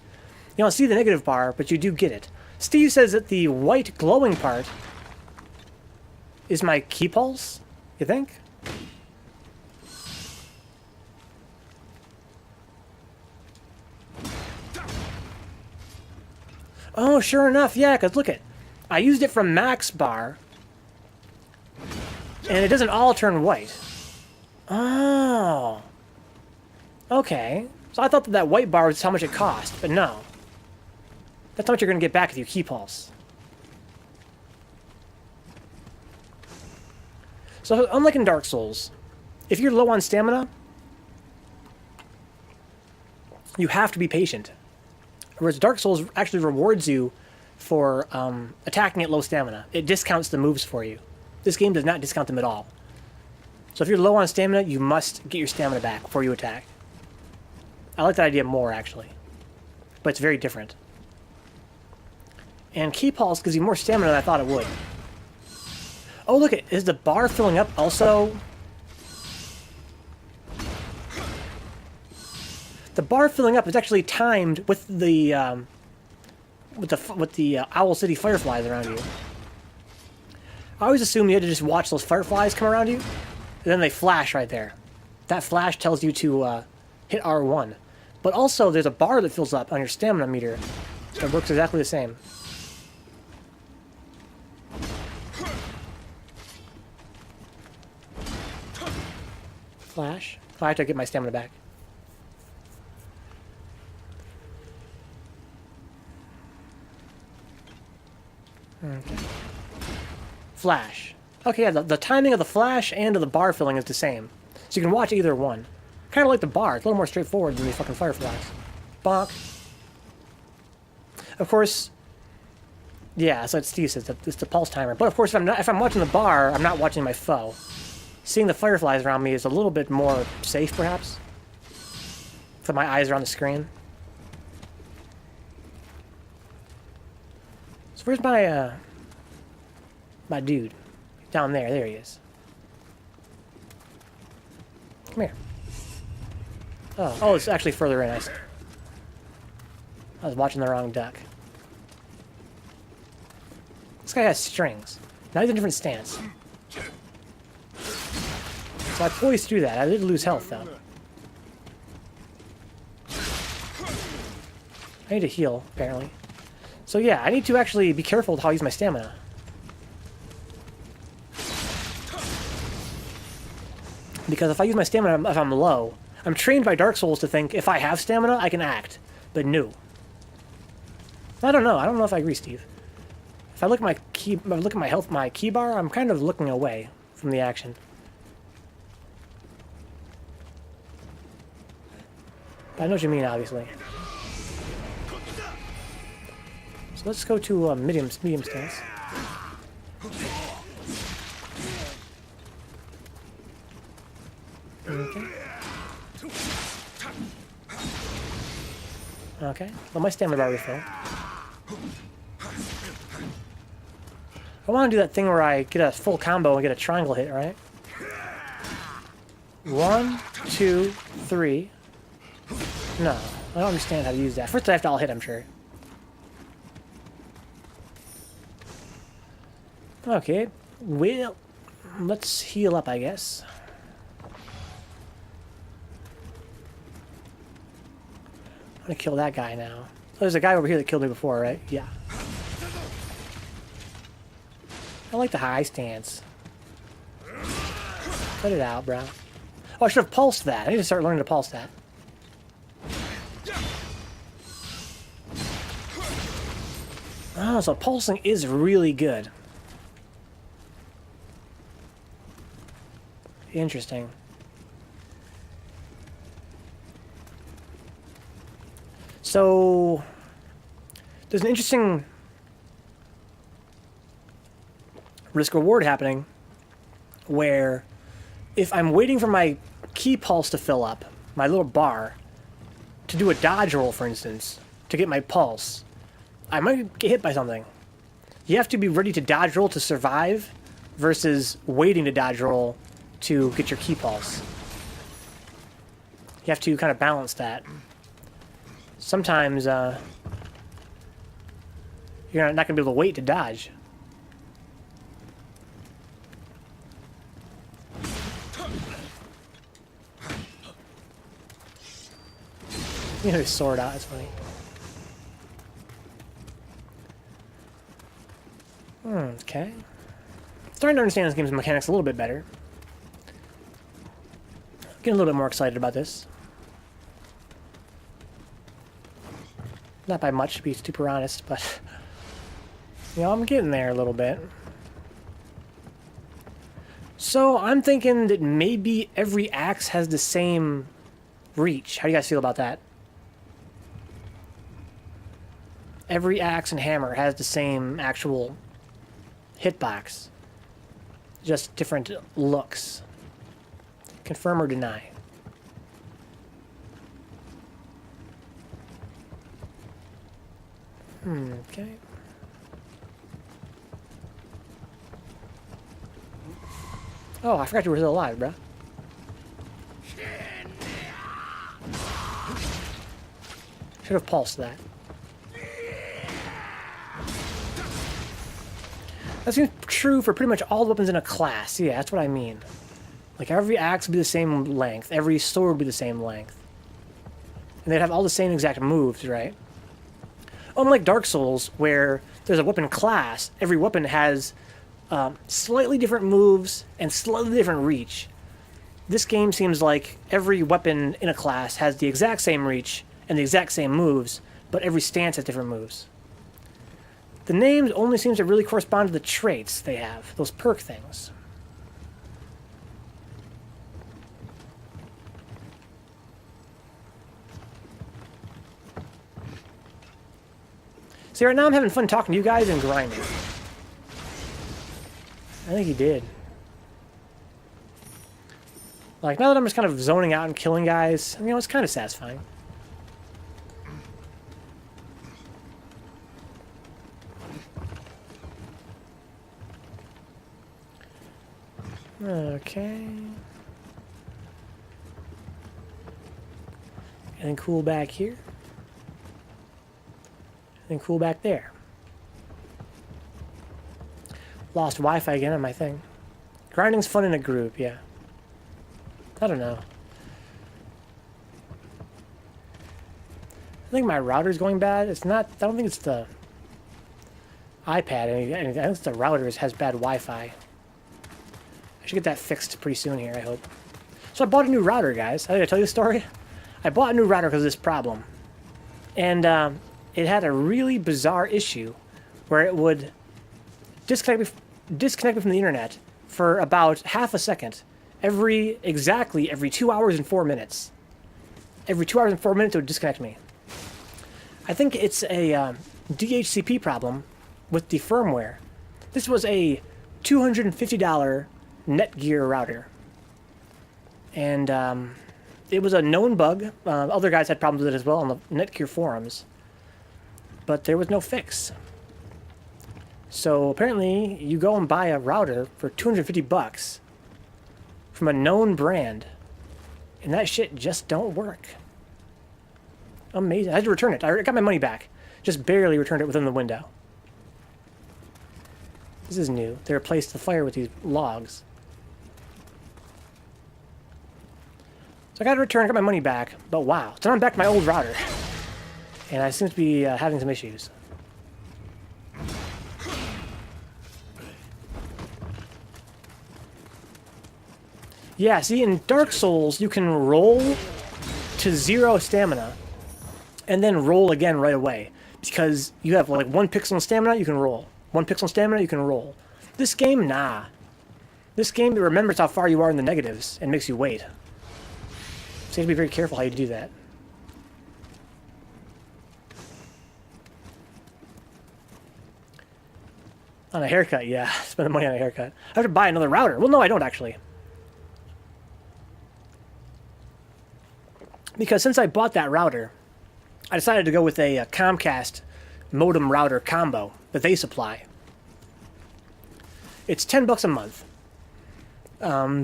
Speaker 1: You don't see the negative bar, but you do get it. Steve says that the white glowing part is my key pulse, you think? Oh, sure enough, yeah, because look I used it from max bar, and it doesn't all turn white. Oh. Okay. So I thought that white bar was how much it cost, but no. That's how much you're going to get back with your key pulse. So, unlike in Dark Souls, if you're low on stamina, you have to be patient. Whereas Dark Souls actually rewards you for attacking at low stamina. It discounts the moves for you. This game does not discount them at all. So if you're low on stamina, you must get your stamina back before you attack. I like that idea more, actually. But it's very different. And Key Pulse gives you more stamina than I thought it would. Oh, look, is the bar filling up also? The bar filling up is actually timed with the Owl City fireflies around you. I always assumed you had to just watch those fireflies come around you, and then they flash right there. That flash tells you to hit R1. But also, there's a bar that fills up on your stamina meter that works exactly the same. Flash. Oh, I have to get my stamina back. Okay. Flash. Okay, yeah, the timing of the flash and of the bar filling is the same. So you can watch either one. Kind of like the bar. It's a little more straightforward than the fucking fireflies. Bonk. Of course, yeah, so it's Steve says, it's the pulse timer. But of course, if I'm watching the bar, I'm not watching my foe. Seeing the fireflies around me is a little bit more safe, perhaps. So my eyes are on the screen. So where's my dude? Down there. There he is. Come here. Oh, it's actually further in. I was watching the wrong duck. This guy has strings. Now he's in a different stance. So I poised through that. I did lose health, though. I need to heal, apparently. So yeah, I need to actually be careful with how I use my stamina. Because if I use my stamina if I'm low, I'm trained by Dark Souls to think if I have stamina, I can act. But no. I don't know. I don't know if I agree, Steve. If I look at my health, my key bar, I'm kind of looking away from the action. But I know what you mean, obviously. So let's go to medium stance. Okay. Okay. Well, my stamina bar refill. I want to do that thing where I get a full combo and get a triangle hit, right? 1, 2, 3. No, I don't understand how to use that. First I have to all hit, I'm sure. Okay, well, let's heal up, I guess. I'm gonna kill that guy now. Oh, there's a guy over here that killed me before, right? Yeah. I like the high stance. Cut it out, bro. Oh, I should have pulsed that. I need to start learning to pulse that. Oh, so pulsing is really good. Interesting. So, there's an interesting risk-reward happening where if I'm waiting for my key pulse to fill up, my little bar, to do a dodge roll, for instance, to get my pulse, I might get hit by something. You have to be ready to dodge roll to survive versus waiting to dodge roll to get your key pulse. You have to kind of balance that. Sometimes you're not going to be able to wait to dodge. You know, his sword out, it's funny. Okay. Starting to understand this game's mechanics a little bit better. Getting a little bit more excited about this. Not by much, to be super honest, but... You know, I'm getting there a little bit. So, I'm thinking that maybe every axe has the same reach. How do you guys feel about that? Every axe and hammer has the same actual hitbox. Just different looks. Confirm or deny? Okay. Oh, I forgot you were still alive, bruh. Should have pulsed that. That seems true for pretty much all the weapons in a class. Yeah, that's what I mean. Like, every axe would be the same length. Every sword would be the same length. and they'd have all the same exact moves, right? Unlike Dark Souls, where there's a weapon class, every weapon has slightly different moves and slightly different reach. This game seems like every weapon in a class has the exact same reach and the exact same moves, but every stance has different moves. The names only seem to really correspond to the traits they have, those perk things. See, right now I'm having fun talking to you guys and grinding. I think he did. Like, now that I'm just kind of zoning out and killing guys, you know, it's kind of satisfying. Okay. Anything cool back here? Anything cool back there? Lost Wi-Fi again on my thing. Grinding's fun in a group, yeah. I don't know. I think my router's going bad. It's not... I don't think it's the iPad. I think it's the router has bad Wi-Fi. I should get that fixed pretty soon here, I hope. So I bought a new router, guys. Did I tell you the story? I bought a new router because of this problem. And it had a really bizarre issue where it would disconnect me from the internet for about half a second exactly every 2 hours and 4 minutes. Every 2 hours and 4 minutes it would disconnect me. I think it's a DHCP problem with the firmware. This was a $250 Netgear router. And it was a known bug. Other guys had problems with it as well on the Netgear forums. But there was no fix. So apparently you go and buy a router for 250 bucks from a known brand, and that shit just don't work. Amazing. I had to return it. I got my money back. Just barely returned it within the window. This is new. They replaced the fire with these logs. So I got to return, got my money back, but wow. So now I'm back to my old router. And I seem to be having some issues. Yeah, see, in Dark Souls, you can roll to 0 stamina and then roll again right away. Because you have like 1 pixel in stamina, you can roll. 1 pixel in stamina, you can roll. This game, nah. This game remembers how far you are in the negatives and makes you wait. So you have to be very careful how you do that. On a haircut, yeah. Spend the money on a haircut. I have to buy another router. Well, no, I don't actually. Because since I bought that router, I decided to go with a Comcast modem router combo that they supply. It's $10 a month.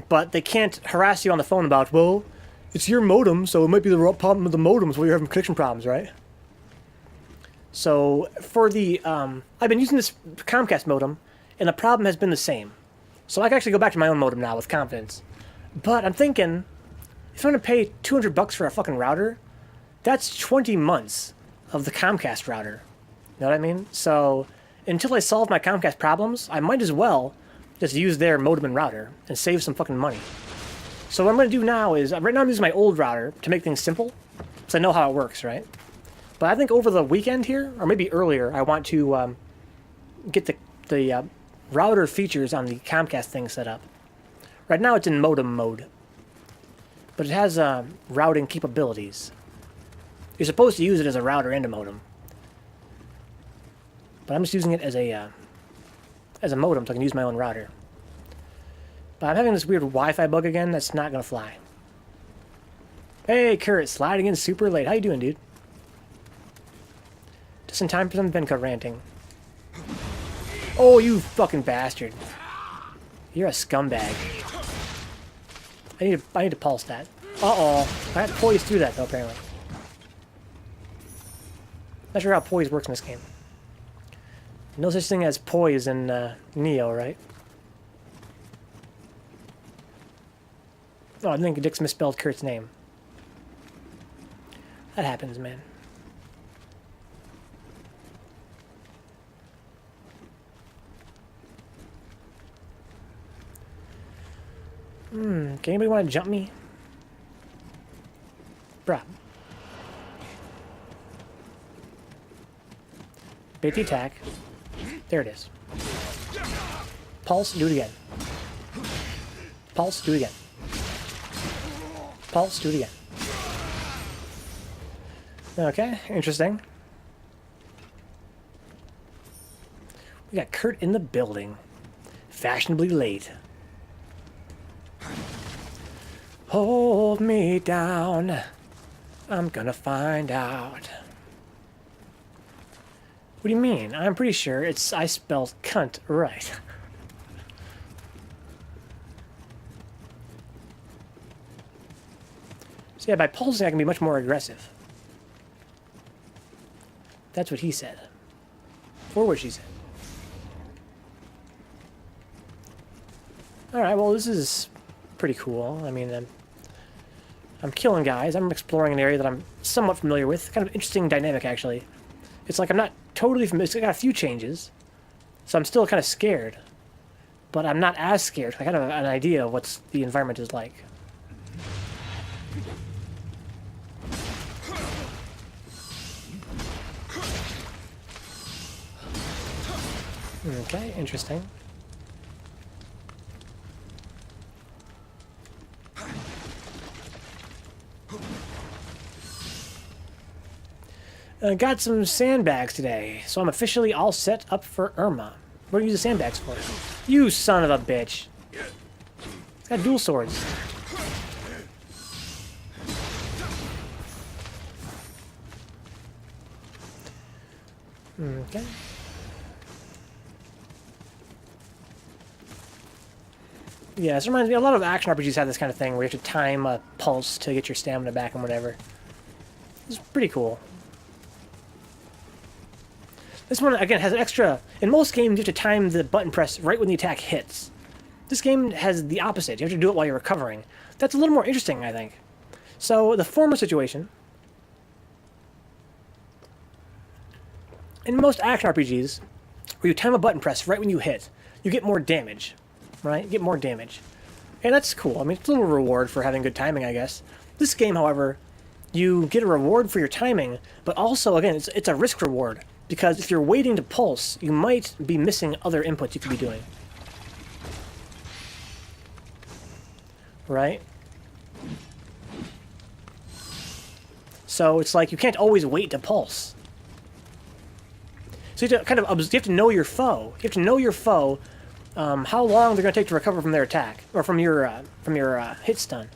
Speaker 1: But they can't harass you on the phone about, well, it's your modem, so it might be the problem with the modems where you're having connection problems, right? So for the, I've been using this Comcast modem, and the problem has been the same. So I can actually go back to my own modem now with confidence. But I'm thinking, if I'm going to pay $200 for a fucking router, that's 20 months of the Comcast router. You know what I mean? So until I solve my Comcast problems, I might as well just use their modem and router and save some fucking money. So what I'm going to do now is, right now I'm using my old router to make things simple, because I know how it works, right? But I think over the weekend here, or maybe earlier, I want to get the router features on the Comcast thing set up. Right now it's in modem mode, but it has routing capabilities. You're supposed to use it as a router and a modem, but I'm just using it as a modem so I can use my own router. But I'm having this weird Wi-Fi bug again that's not gonna fly. Hey, Kurt, sliding in super late. How you doing, dude? Just in time for some Venka ranting. Oh, you fucking bastard. You're a scumbag. I need to pulse that. Uh-oh. I had poise through that, though, apparently. Not sure how poise works in this game. No such thing as poise in Neo, right? Oh, I think Dick's misspelled Kurt's name. That happens, man. Can anybody want to jump me? Bruh. Bait the attack. There it is. Pulse, do it again. Pulse, do it again. Pulse, do it again. Okay, interesting. We got Kurt in the building. Fashionably late. Hold me down. I'm gonna find out. What do you mean? I'm pretty sure I spelled cunt right. So yeah, by pulsing I can be much more aggressive. That's what he said. Or what she said. Alright, well this is pretty cool. I mean, I'm killing guys. I'm exploring an area that I'm somewhat familiar with. Kind of interesting dynamic, actually. It's like I'm not totally familiar. It's got a few changes. So I'm still kind of scared. But I'm not as scared. I kind of have an idea of what the environment is like. Okay, interesting. Got some sandbags today, so I'm officially all set up for Irma. What do you use the sandbags for? You son of a bitch! It's got dual swords. Okay. Yeah, this reminds me, a lot of action RPGs have this kind of thing where you have to time a pulse to get your stamina back and whatever. It's pretty cool. This one, again, has an extra... In most games, you have to time the button press right when the attack hits. This game has the opposite. You have to do it while you're recovering. That's a little more interesting, I think. So, the former situation... In most action RPGs, where you time a button press right when you hit, you get more damage. Right? You get more damage. And that's cool. I mean, it's a little reward for having good timing, I guess. This game, however, you get a reward for your timing, but also, again, it's a risk reward. Because if you're waiting to pulse, you might be missing other inputs you could be doing. Right? So it's like you can't always wait to pulse. So you have to you have to know your foe. You have to know your foe, how long they're going to take to recover from their attack or from your hit stun.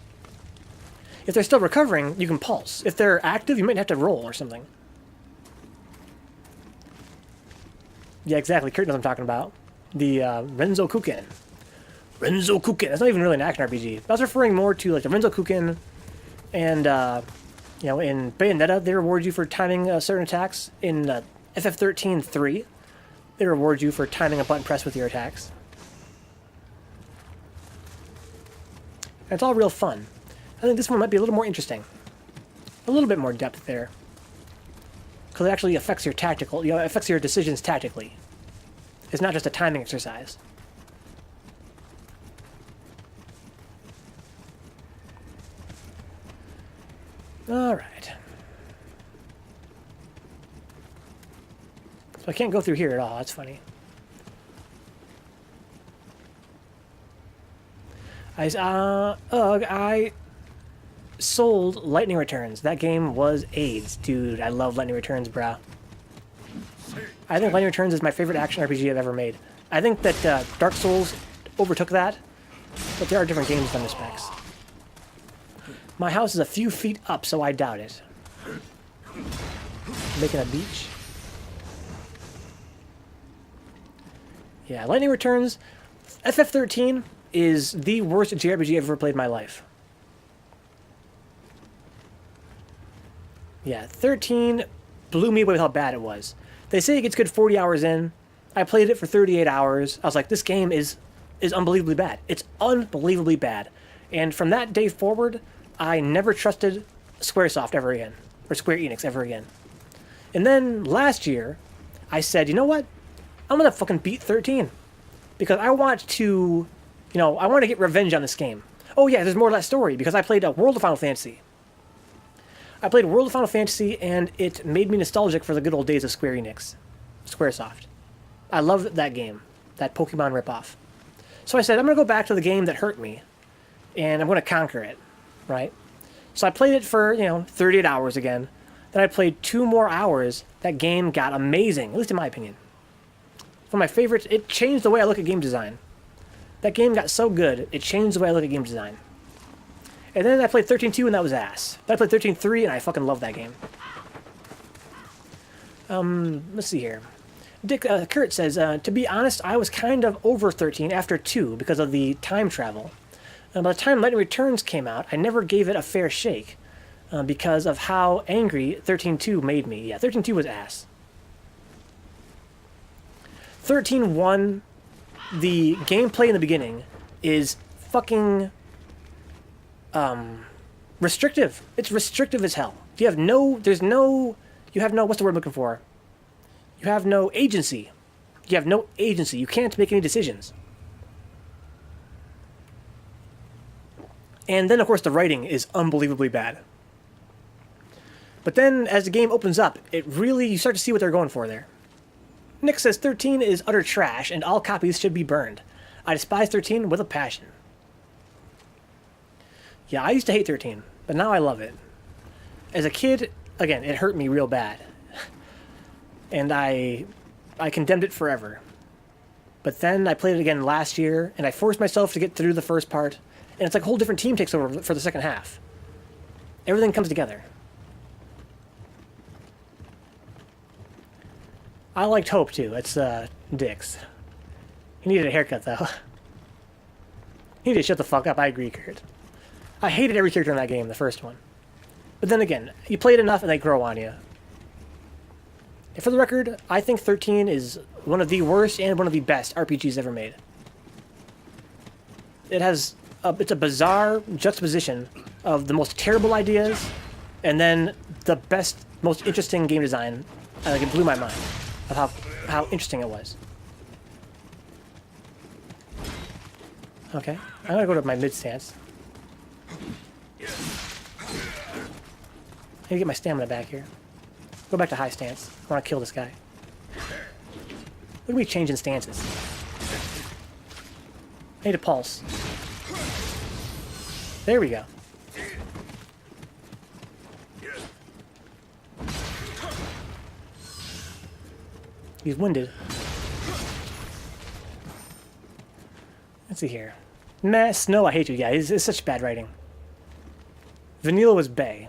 Speaker 1: If they're still recovering, you can pulse. If they're active, you might have to roll or something. Yeah, exactly. Kurt knows what I'm talking about. The Renzo Kuken. Renzo Kuken. That's not even really an action RPG. I was referring more to like the Renzo Kuken, and you know, in Bayonetta they reward you for timing certain attacks. In FF13-3, they reward you for timing a button press with your attacks. And it's all real fun. I think this one might be a little more interesting. A little bit more depth there. Because it actually affects your tactical, it affects your decisions tactically. It's not just a timing exercise. Alright. So I can't go through here at all, that's funny. I sold Lightning Returns. That game was AIDS. Dude, I love Lightning Returns, brah. I think Lightning Returns is my favorite action RPG I've ever made. I think that Dark Souls overtook that, but there are different games in some respects. My house is a few feet up, so I doubt it. Making a beach. Yeah, Lightning Returns. FF13 is the worst JRPG I've ever played in my life. Yeah, 13 blew me away with how bad it was. They say it gets good 40 hours in. I played it for 38 hours. I was like, this game is unbelievably bad. It's unbelievably bad. And from that day forward, I never trusted Squaresoft ever again. or Square Enix ever again. And then last year, I said, you know what? I'm gonna fucking beat 13 because I want to, I want to get revenge on this game. Oh yeah, there's more to that story because I played a World of Final Fantasy. I played World of Final Fantasy and it made me nostalgic for the good old days of Square Enix, Squaresoft. I loved that game, that Pokemon ripoff. So I said, I'm gonna go back to the game that hurt me, and I'm gonna conquer it, right? So I played it for 38 hours again. Then I played 2 more hours. That game got amazing, at least in my opinion. One of my favorites. It changed the way I look at game design. That game got so good, it changed the way I look at game design. And then I played 13.2 and that was ass. Then I played 13.3 and I fucking love that game. Let's see here. Kurt says, to be honest, I was kind of over 13 after 2 because of the time travel. By the time Lightning Returns came out, I never gave it a fair shake because of how angry 13.2 made me. Yeah, 13.2 was ass. 13.1, the gameplay in the beginning is fucking restrictive. It's restrictive as hell. You have no, what's the word I'm looking for? You have no agency. You have no agency. You can't make any decisions. And then, of course, the writing is unbelievably bad. But then, as the game opens up, you start to see what they're going for there. Nick says 13 is utter trash, and all copies should be burned. I despise 13 with a passion. Yeah, I used to hate 13, but now I love it. As a kid, again, it hurt me real bad. And I condemned it forever. But then I played it again last year, and I forced myself to get through the first part, and it's like a whole different team takes over for the second half. Everything comes together. I liked Hope, too. It's, Dix. He needed a haircut, though. He needed to shut the fuck up, I agree, Kurt. I hated every character in that game, the first one. But then again, you play it enough and they grow on you. And for the record, I think 13 is one of the worst and one of the best RPGs ever made. It's a bizarre juxtaposition of the most terrible ideas and then the best, most interesting game design. Like, it blew my mind of how interesting it was. Okay, I'm gonna go to my mid stance. I need to get my stamina back here. Go back to high stance. I want to kill this guy. Look at me changing stances. I need a pulse. There we go. He's winded. Let's see here. Meh, Snow, I hate you guys. It's such bad writing. Vanilla was bae.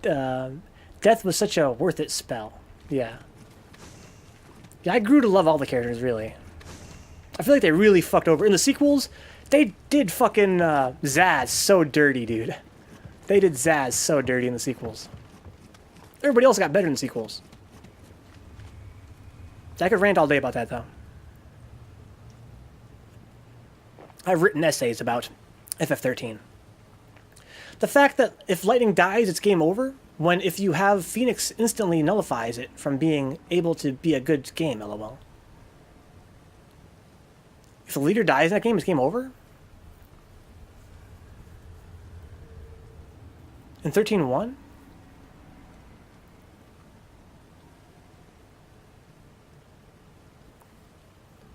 Speaker 1: Death was such a worth it spell. Yeah. Yeah, I grew to love all the characters, really. I feel like they really fucked over. In the sequels, they did fucking Zaz so dirty, dude. They did Zaz so dirty in the sequels. Everybody else got better in the sequels. I could rant all day about that, though. I've written essays about FF13. The fact that if Lightning dies, it's game over, when if you have Phoenix instantly nullifies it from being able to be a good game, lol. If the leader dies in that game, it's game over? In 13.1?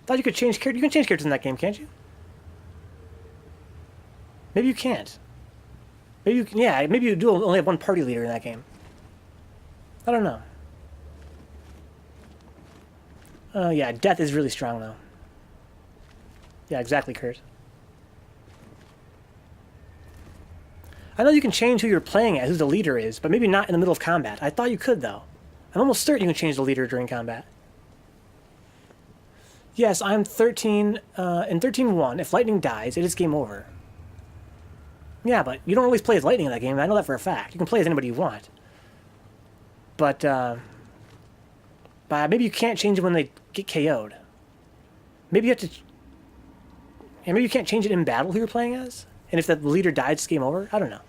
Speaker 1: Thought you could change characters. You can change characters in that game, can't you? Maybe you can't. Maybe you can, yeah, maybe you do only have one party leader in that game. I don't know. Yeah, Death is really strong, though. Yeah, exactly, Kurt. I know you can change who you're playing as, who the leader is, but maybe not in the middle of combat. I thought you could, though. I'm almost certain you can change the leader during combat. Yes, I'm 13. In 13.1, if Lightning dies, it is game over. Yeah, but you don't always play as Lightning in that game. I know that for a fact. You can play as anybody you want. But maybe you can't change it when they get KO'd. Maybe you have to... Maybe you can't change it in battle who you're playing as? And if the leader dies, it's game over? I don't know.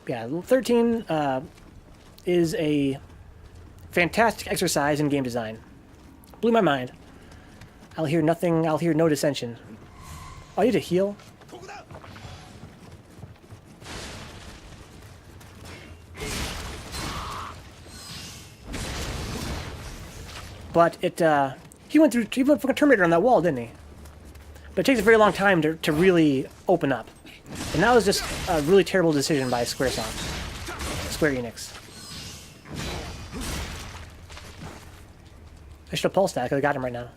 Speaker 1: Yeah, 13 is a fantastic exercise in game design. Blew my mind. I'll hear nothing. I'll hear no dissension. Oh, I need to heal. But he went fucking Terminator on that wall, didn't he? But it takes a very long time to really open up. And that was just a really terrible decision by Squaresoft. Square Enix. I should have pulsed that, because I got him right now.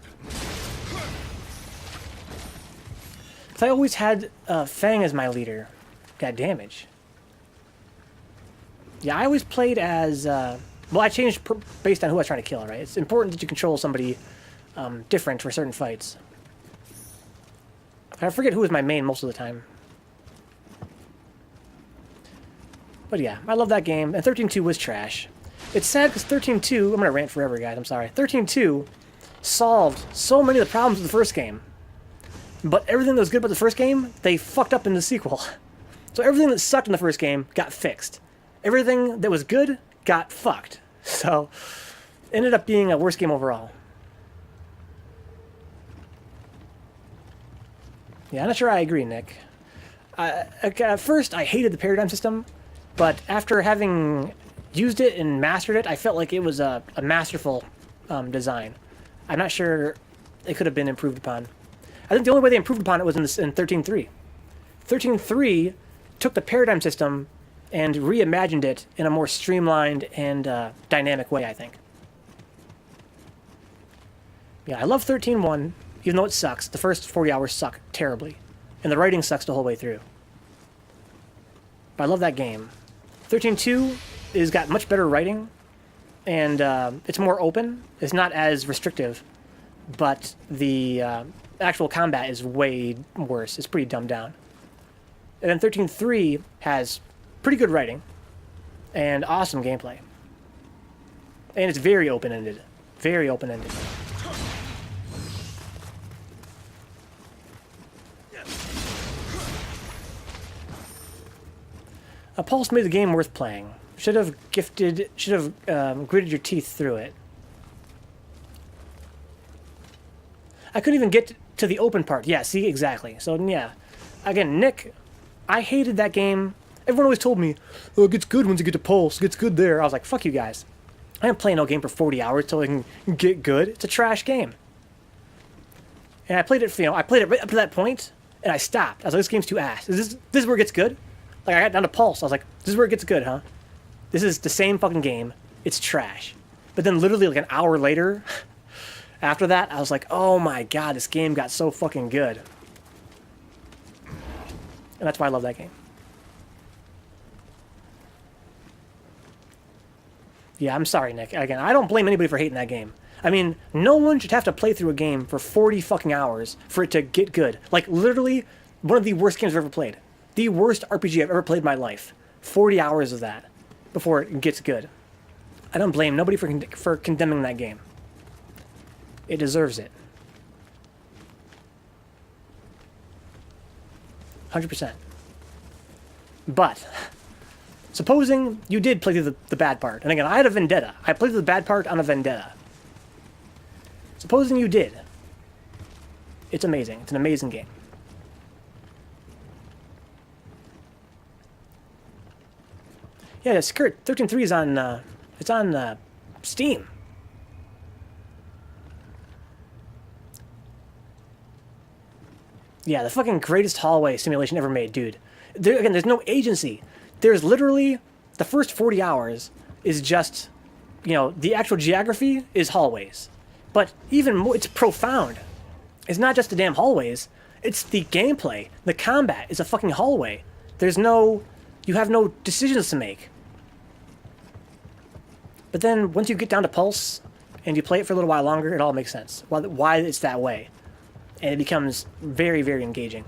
Speaker 1: Because I always had Fang as my leader. Got damage. Yeah, I always played as... well, I changed based on who I was trying to kill, right? It's important that you control somebody different for certain fights. I forget who was my main most of the time. But yeah, I love that game. And 13.2 was trash. It's sad because 13.2... I'm going to rant forever, guys. I'm sorry. 13.2 solved so many of the problems of the first game. But everything that was good about the first game, they fucked up in the sequel. So everything that sucked in the first game got fixed. Everything that was good got fucked. So, it ended up being a worse game overall. Yeah, I'm not sure I agree, Nick. At first, I hated the paradigm system, but after having used it and mastered it, I felt like it was a masterful design. I'm not sure it could have been improved upon. I think the only way they improved upon it was in 13.3. 13.3 took the paradigm system and reimagined it in a more streamlined and dynamic way, I think. Yeah, I love 13.1, even though it sucks. The first 40 hours suck terribly, and the writing sucks the whole way through. But I love that game. 13.2 is got much better writing, and it's more open. It's not as restrictive, but the actual combat is way worse. It's pretty dumbed down. And then 13.3 has pretty good writing and awesome gameplay. And it's very open-ended. Very open-ended. Pulse made the game worth playing. Should have gritted your teeth through it. I couldn't even get to the open part. Yeah, see, exactly. So, yeah. Again, Nick, I hated that game. Everyone always told me, oh, it gets good once you get to Pulse. It gets good there. I was like, fuck you guys. I didn't play no game for 40 hours till I can get good. It's a trash game. And I played it, I played it right up to that point, and I stopped. I was like, this game's too ass. This is where it gets good? Like, I got down to Pulse. I was like, this is where it gets good, huh? This is the same fucking game. It's trash. But then literally like an hour later, after that, I was like, oh my god, this game got so fucking good. And that's why I love that game. Yeah, I'm sorry, Nick. Again, I don't blame anybody for hating that game. I mean, no one should have to play through a game for 40 fucking hours for it to get good. Like, literally, one of the worst games I've ever played. The worst RPG I've ever played in my life. 40 hours of that before it gets good. I don't blame nobody for condemning that game. It deserves it. 100%. But, supposing you did play through the bad part, and again, I had a vendetta. I played through the bad part on a vendetta. Supposing you did. It's amazing. It's an amazing game. Yeah, Skirt 13.3 is on, it's on Steam. Yeah, the fucking greatest hallway simulation ever made, dude. Again, there's no agency. There's literally, the first 40 hours is just, you know, the actual geography is hallways. But even more, it's profound. It's not just the damn hallways. It's the gameplay. The combat is a fucking hallway. There's no, you have no decisions to make. But then once you get down to Pulse and you play it for a little while longer, it all makes sense. Why it's that way. And it becomes very, very engaging.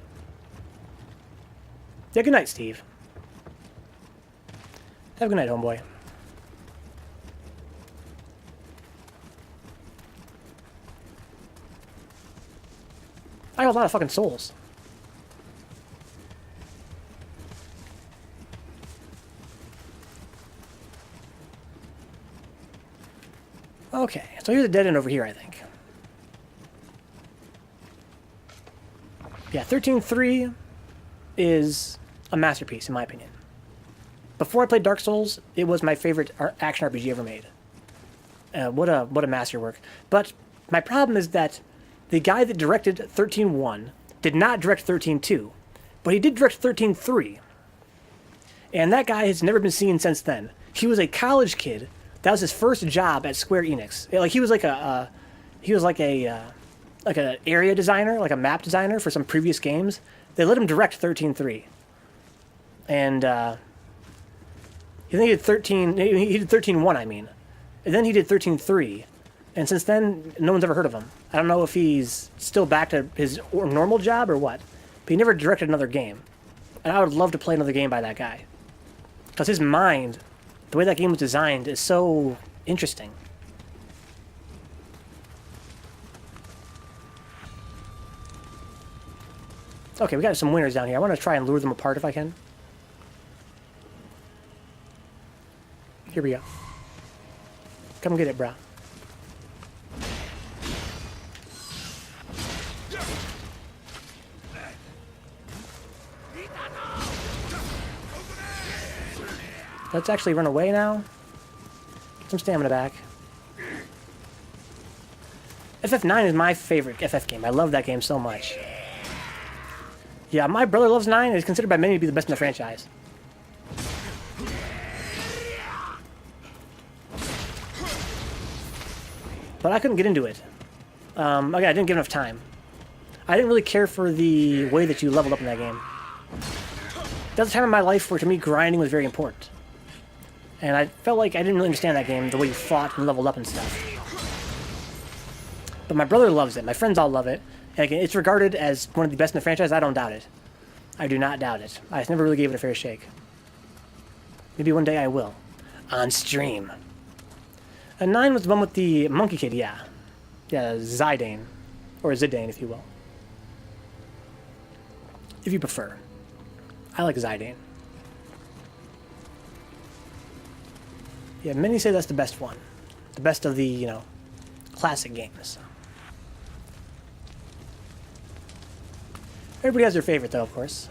Speaker 1: Yeah, good night, Steve. Have a good night, homeboy. I have a lot of fucking souls. Okay, so here's a dead end over here, I think. Yeah, 13.3 is a masterpiece, in my opinion. Before I played Dark Souls, it was my favorite action RPG ever made. What a masterwork. But my problem is that the guy that directed 13.1 did not direct 13.2, but he did direct 13.3. And that guy has never been seen since then. He was a college kid. That was his first job at Square Enix. Like he was like an area designer, like a map designer for some previous games. They let him direct 13.3. And I think he did 13. He did 13.1, I mean. And then he did 13.3. And since then, no one's ever heard of him. I don't know if he's still back to his normal job or what. But he never directed another game. And I would love to play another game by that guy. Because his mind, the way that game was designed, is so interesting. Okay, we got some winners down here. I want to try and lure them apart if I can. Here we go. Come get it, bro. Let's actually run away now. Get some stamina back. FF9 is my favorite FF game. I love that game so much. Yeah, my brother loves 9 and is considered by many to be the best in the franchise. But I couldn't get into it. Again, I didn't give enough time. I didn't really care for the way that you leveled up in that game. That was a time in my life where, to me, grinding was very important. And I felt like I didn't really understand that game, the way you fought and leveled up and stuff. But my brother loves it. My friends all love it. And again, it's regarded as one of the best in the franchise. I don't doubt it. I do not doubt it. I never really gave it a fair shake. Maybe one day I will. On stream. And 9 was the one with the monkey kid, yeah. Yeah, Zidane. Or Zidane, if you will. If you prefer. I like Zidane. Yeah, many say that's the best one. The best of the, you know, classic games. Everybody has their favorite, though, of course.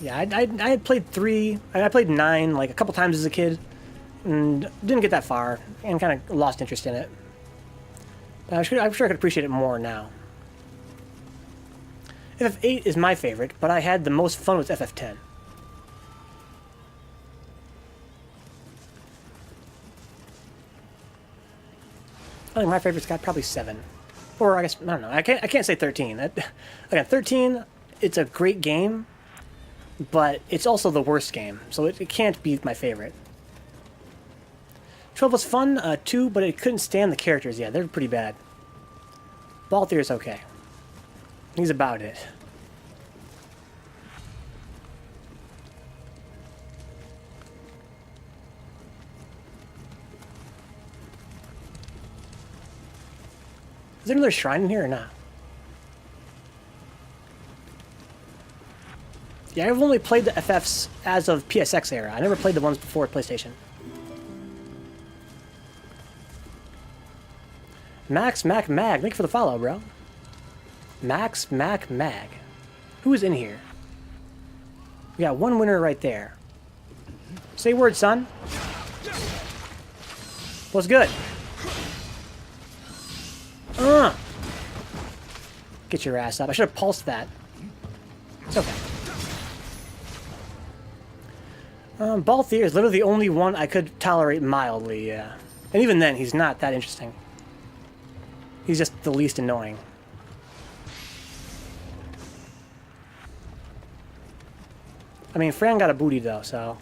Speaker 1: Yeah, I had played 3. I played 9 like a couple times as a kid, and didn't get that far, and kind of lost interest in it. But I'm sure I could appreciate it more now. FF8 is my favorite, but I had the most fun with FF10. I think my favorite's got probably 7. Or I guess, I don't know, I can't say 13. Again, 13, it's a great game, but it's also the worst game, so it can't be my favorite. 12 was fun, 2, but it couldn't stand the characters. Yeah, they're pretty bad. Balthier's okay. He's about it. Is there another shrine in here or not? Yeah, I've only played the FFs as of PSX era. I never played the ones before PlayStation. Max Mac Mag, thank you for the follow, bro. Max Mac Mag. Who is in here? We got one winner right there. Say word, son. What's good? Get your ass up. I should have pulsed that. It's okay. Balthier is literally the only one I could tolerate mildly, yeah. And even then, he's not that interesting. He's just the least annoying. I mean, Fran got a booty, though, so...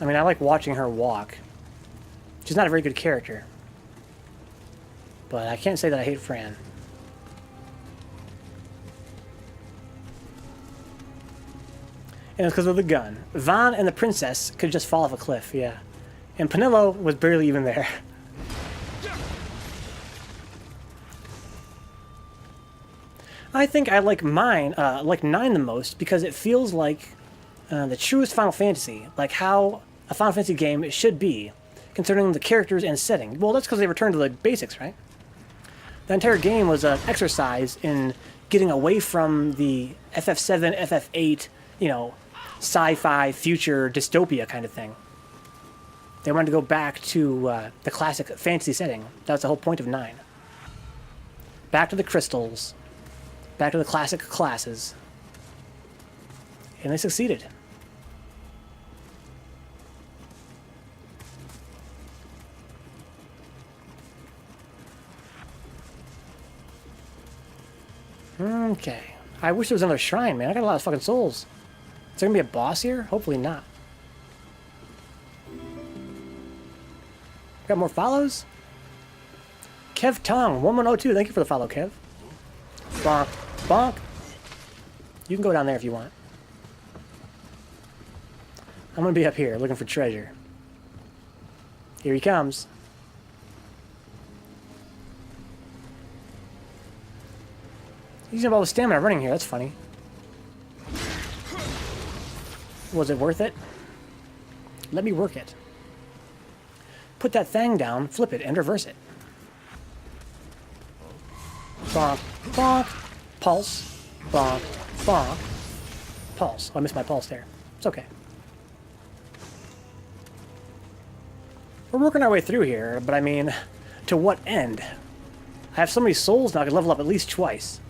Speaker 1: I mean, I like watching her walk. She's not a very good character. But I can't say that I hate Fran. And it's because of the gun. Vaan and the princess could just fall off a cliff, yeah. And Penelo was barely even there. I think I like 9 the most because it feels like The truest Final Fantasy, like how a Final Fantasy game should be, concerning the characters and setting. Well, that's because they returned to the basics, right? The entire game was an exercise in getting away from the FF7, FF8, you know, sci-fi future dystopia kind of thing. They wanted to go back to the classic fantasy setting. That was the whole point of 9. Back to the crystals. Back to the classic classes. And they succeeded. Okay. I wish there was another shrine, man. I got a lot of fucking souls. Is there gonna be a boss here? Hopefully not. Got more follows? Kev Tong, 1102. Thank you for the follow, Kev. Bonk. Bonk. You can go down there if you want. I'm gonna be up here looking for treasure. Here he comes. He's using all the stamina running here. That's funny. Was it worth it? Let me work it. Put that thing down, flip it, and reverse it. Bonk. Bonk. Pulse. Bonk. Bonk. Pulse. Oh, I missed my pulse there. It's okay. We're working our way through here, but I mean, to what end? I have so many souls now I could level up at least twice.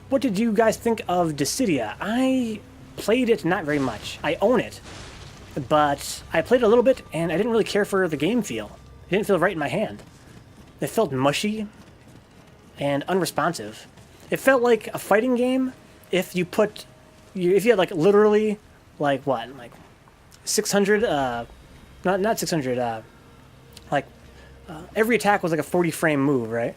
Speaker 1: What did you guys think of Dissidia? I played it not very much. I own it, but I played it a little bit, and I didn't really care for the game feel. It didn't feel right in my hand. It felt mushy and unresponsive. It felt like a fighting game if you put, if you had like literally, like what, like 600, not 600, every attack was like a 40 frame move, right?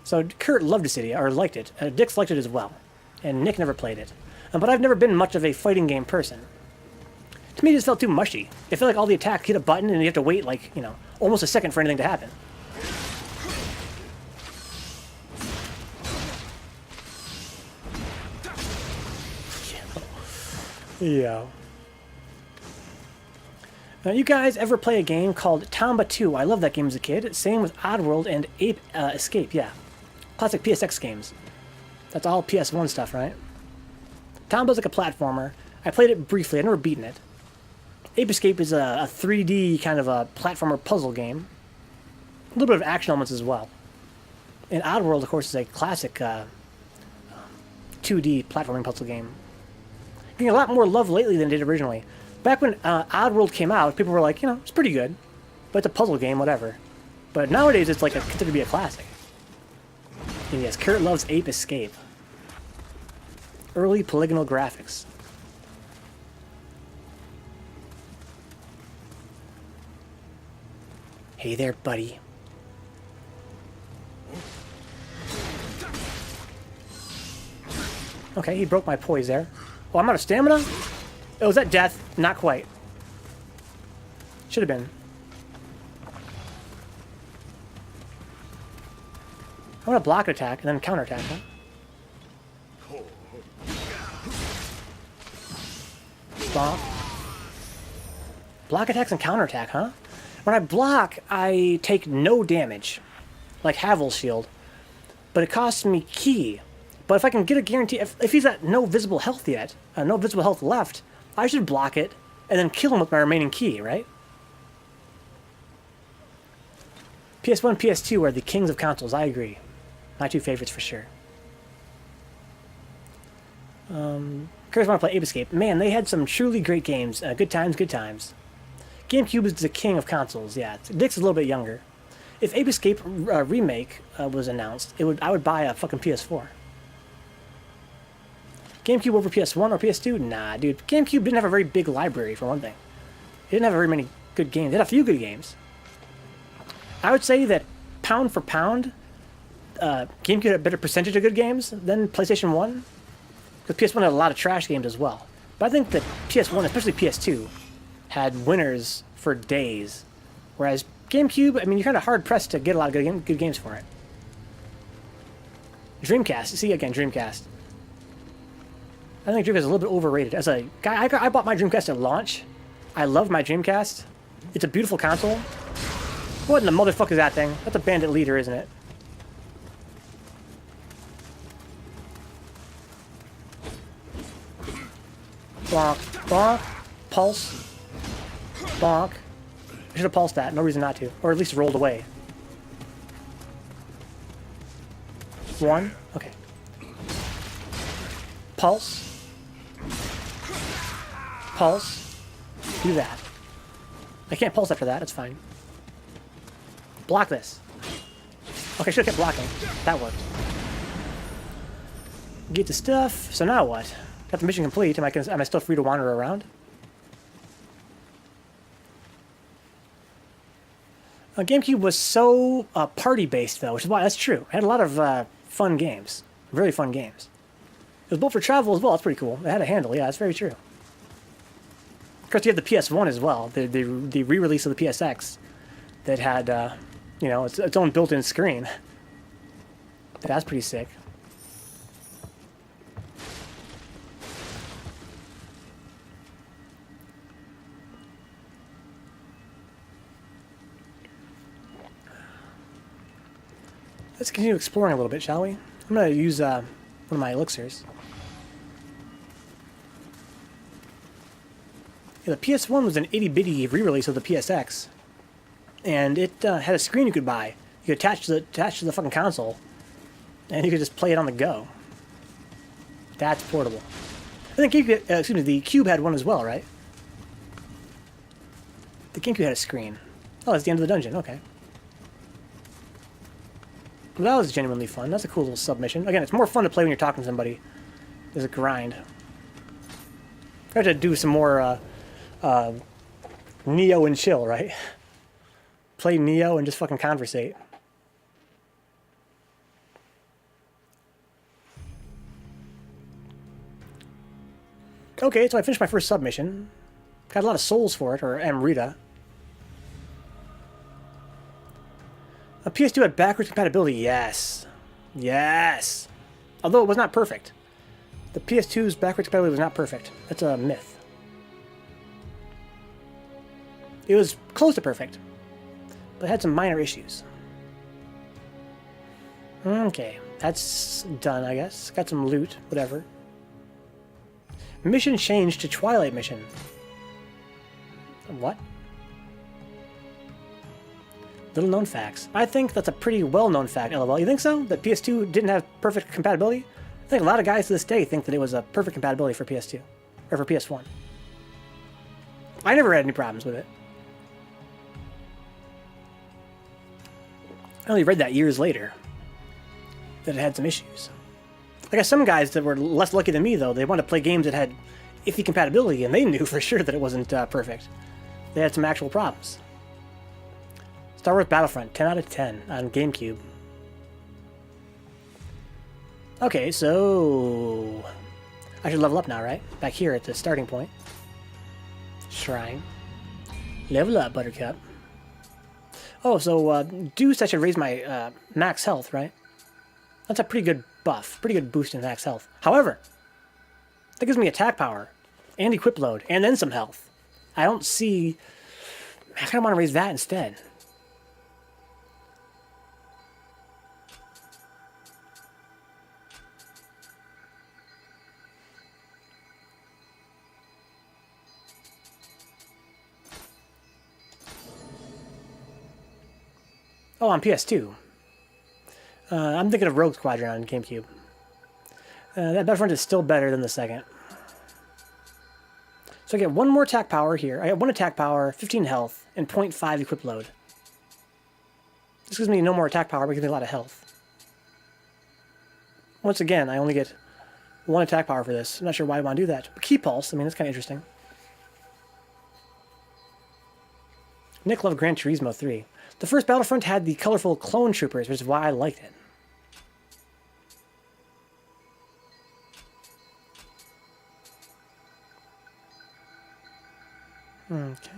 Speaker 1: So Kurt loved Dissidia, or liked it. Dix liked it as well. And Nick never played it. But I've never been much of a fighting game person. To me, it just felt too mushy. It felt like all the attacks hit a button and you have to wait, like, you know, almost a second for anything to happen. Yeah. Now, you guys ever play a game called Tomba 2? I love that game as a kid. Same with Oddworld and Ape Escape, yeah. Classic PSX games. That's all PS1 stuff, right? Tomba's like a platformer. I played it briefly. I've never beaten it. Ape Escape is a 3D kind of a platformer puzzle game. A little bit of action elements as well. And Oddworld, of course, is a classic 2D platforming puzzle game. Getting a lot more love lately than it did originally. Back when Oddworld came out, people were like, you know, it's pretty good. But it's a puzzle game, whatever. But nowadays, it's like considered to be a classic. And yes, Kurt loves Ape Escape. Early polygonal graphics. Hey there, buddy. Okay, he broke my poise there. Oh, I'm out of stamina? Oh, was that death? Not quite. Should have been. I'm gonna block attack and then counterattack, huh? Bonk. Block attacks and counterattack, huh? When I block, I take no damage. Like Havel's shield. But it costs me ki. But if I can get a guarantee, if he's at no visible health yet, no visible health left, I should block it and then kill him with my remaining ki, right? PS1, PS2 are the kings of consoles, I agree. My two favorites for sure. Curious want to play Ape Escape. Man, they had some truly great games. Good times, good times. GameCube is the king of consoles, yeah. Dick's a little bit younger. If Ape Escape remake was announced, I would buy a fucking PS4. GameCube over PS1 or PS2? Nah, dude. GameCube didn't have a very big library, for one thing. It didn't have very many good games. It had a few good games. I would say that pound for pound, GameCube had a better percentage of good games than PlayStation 1. Because PS1 had a lot of trash games as well. But I think that PS1, especially PS2, had winners for days. Whereas GameCube, I mean, you're kind of hard-pressed to get a lot of good games for it. Dreamcast. See, again, Dreamcast. I think Dreamcast is a little bit overrated. As a guy, I bought my Dreamcast at launch. I love my Dreamcast. It's a beautiful console. What in the motherfucker is that thing? That's a bandit leader, isn't it? Bonk. Bonk. Pulse. Bonk. I should have pulsed that. No reason not to. Or at least rolled away. One. Okay. Pulse. Pulse. Do that. I can't pulse after that. It's fine. Block this. Okay, I should have kept blocking. That worked. Get the stuff. So now what? Got the mission complete. Am I still free to wander around? GameCube was so party-based, though, which is why that's true. It had a lot of fun games. Really fun games. It was built for travel as well. That's pretty cool. It had a handle. Yeah, that's very true. Of course, you have the PS1 as well. The re-release of the PSX that had, you know, its own built-in screen. That's pretty sick. Let's continue exploring a little bit, shall we? I'm going to use one of my elixirs. Yeah, the PS1 was an itty-bitty re-release of the PSX. And it had a screen you could buy. You could attach to the fucking console. And you could just play it on the go. That's portable. I think the Cube had one as well, right? The GameCube had a screen. Oh, that's the end of the dungeon. Okay. Well, that was genuinely fun. That's a cool little submission. Again, it's more fun to play when you're talking to somebody. There's a grind. I have to do some more Neo and chill, right? Play Neo and just fucking conversate. Okay, so I finished my first submission. Got a lot of souls for it, or Amrita. A PS2 had backwards compatibility, yes. Yes! Although it was not perfect. The PS2's backwards compatibility was not perfect. That's a myth. It was close to perfect, but it had some minor issues. Okay, that's done, I guess. Got some loot, whatever. Mission changed to Twilight Mission. What? Little known facts. I think that's a pretty well-known fact, LOL. You think so? That PS2 didn't have perfect compatibility? I think a lot of guys to this day think that it was a perfect compatibility for PS2. Or for PS1. I never had any problems with it. I only read that years later. That it had some issues. I guess some guys that were less lucky than me, though, they wanted to play games that had iffy compatibility, and they knew for sure that it wasn't perfect. They had some actual problems. Star Wars Battlefront, 10 out of 10 on GameCube. Okay, so... I should level up now, right? Back here at the starting point. Shrine. Level up, Buttercup. Oh, so Deuce, I should raise my max health, right? That's a pretty good buff. Pretty good boost in max health. However, that gives me attack power. And equip load. And then some health. I don't see... I kind of want to raise that instead. Oh, on PS2. I'm thinking of Rogue Squadron on GameCube. That Battlefront is still better than the second. So I get one more attack power here. I have 1 attack power, 15 health, and 0.5 equip load. This gives me no more attack power, but gives me a lot of health. Once again, I only get 1 attack power for this. I'm not sure why I want to do that. But Key Pulse, I mean, that's kind of interesting. Nick loved Gran Turismo 3. The first Battlefront had the colorful clone troopers, which is why I liked it. Okay.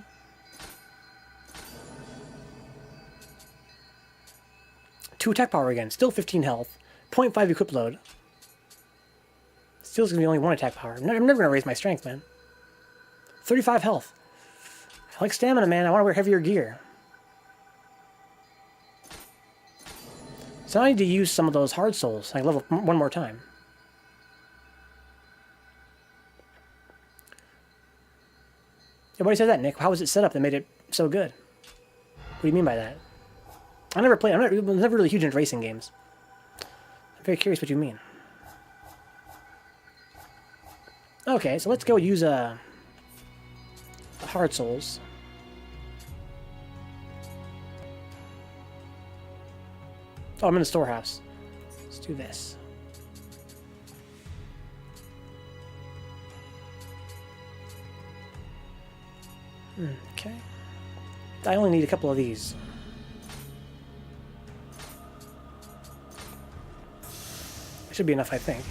Speaker 1: Two attack power again. Still 15 health. 0.5 equip load. Steel's gonna be only 1 attack power. I'm never gonna raise my strength, man. 35 health. I like stamina, man. I want to wear heavier gear. So I need to use some of those hard souls. I can level one more time. Yeah, why did you say that, Nick? How was it set up that made it so good? What do you mean by that? I'm never really huge into racing games. I'm very curious what you mean. Okay, so let's go use the hard souls. Oh, I'm in the storehouse. Let's do this. Okay. I only need a couple of these. Should be enough, I think.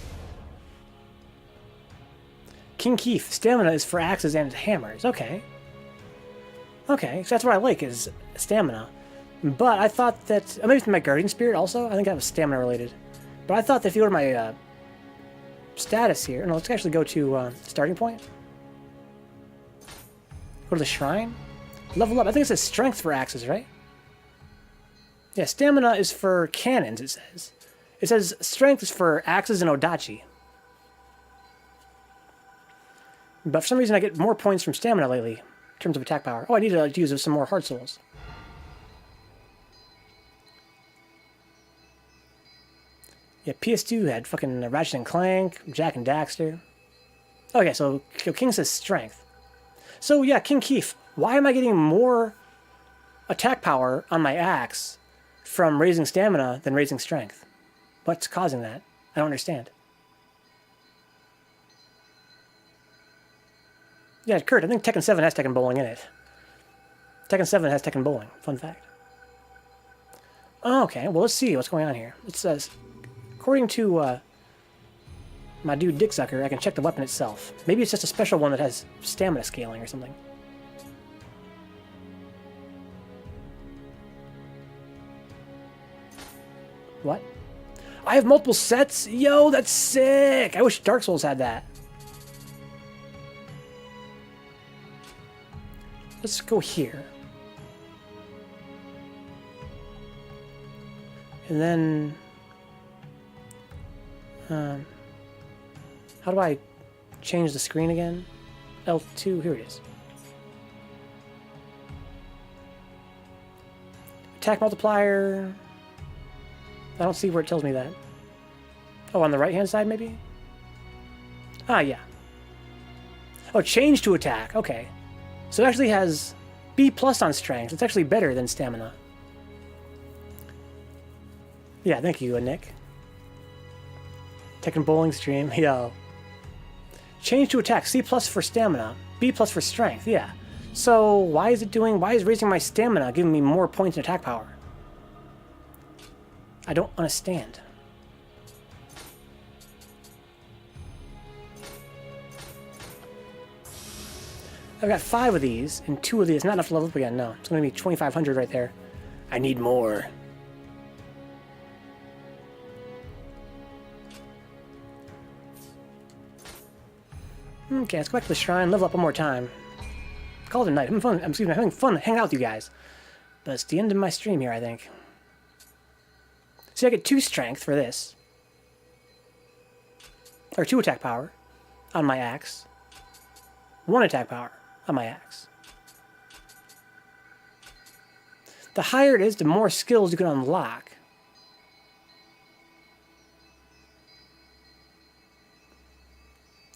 Speaker 1: King Keith, stamina is for axes and hammers. Okay. Okay, so that's what I like, is stamina. But I thought that... maybe it's my Guardian Spirit also? I think that was stamina related. But I thought that if you go to my status here... no, let's actually go to starting point. Go to the shrine. Level up. I think it says strength for axes, right? Yeah, stamina is for cannons, it says. It says strength is for axes and odachi. But for some reason I get more points from stamina lately, in terms of attack power. Oh, I need to use some more heart souls. Yeah, PS2 had fucking Ratchet and Clank, Jak and Daxter. Okay, so King says strength. So yeah, King Keith, why am I getting more attack power on my axe from raising stamina than raising strength? What's causing that? I don't understand. Yeah, Kurt, I think Tekken 7 has Tekken Bowling in it. Tekken 7 has Tekken Bowling. Fun fact. Okay, well, let's see what's going on here. It says, according to my dude Dicksucker, I can check the weapon itself. Maybe it's just a special one that has stamina scaling or something. What? I have multiple sets? Yo, that's sick! I wish Dark Souls had that. Let's go here. And then... how do I change the screen again? L2, here it is. Attack multiplier... I don't see where it tells me that. Oh, on the right-hand side, maybe? Ah, yeah. Oh, change to attack. Okay. So it actually has B+ on strength. It's actually better than stamina. Yeah, thank you, Nick. Tekken Bowling stream. Yo. Change to attack. C+ for stamina. B+ for strength. Yeah. So why is raising my stamina giving me more points in attack power? I don't understand. I've got 5 of these, and 2 of these. Not enough to level up again, no. It's going to be 2,500 right there. I need more. Okay, let's go back to the shrine, level up one more time. Call it a night. I'm having fun hanging out with you guys. But it's the end of my stream here, I think. See, I get 2 strength for this. Or 2 attack power on my axe. 1 attack power on my axe. The higher it is, the more skills you can unlock.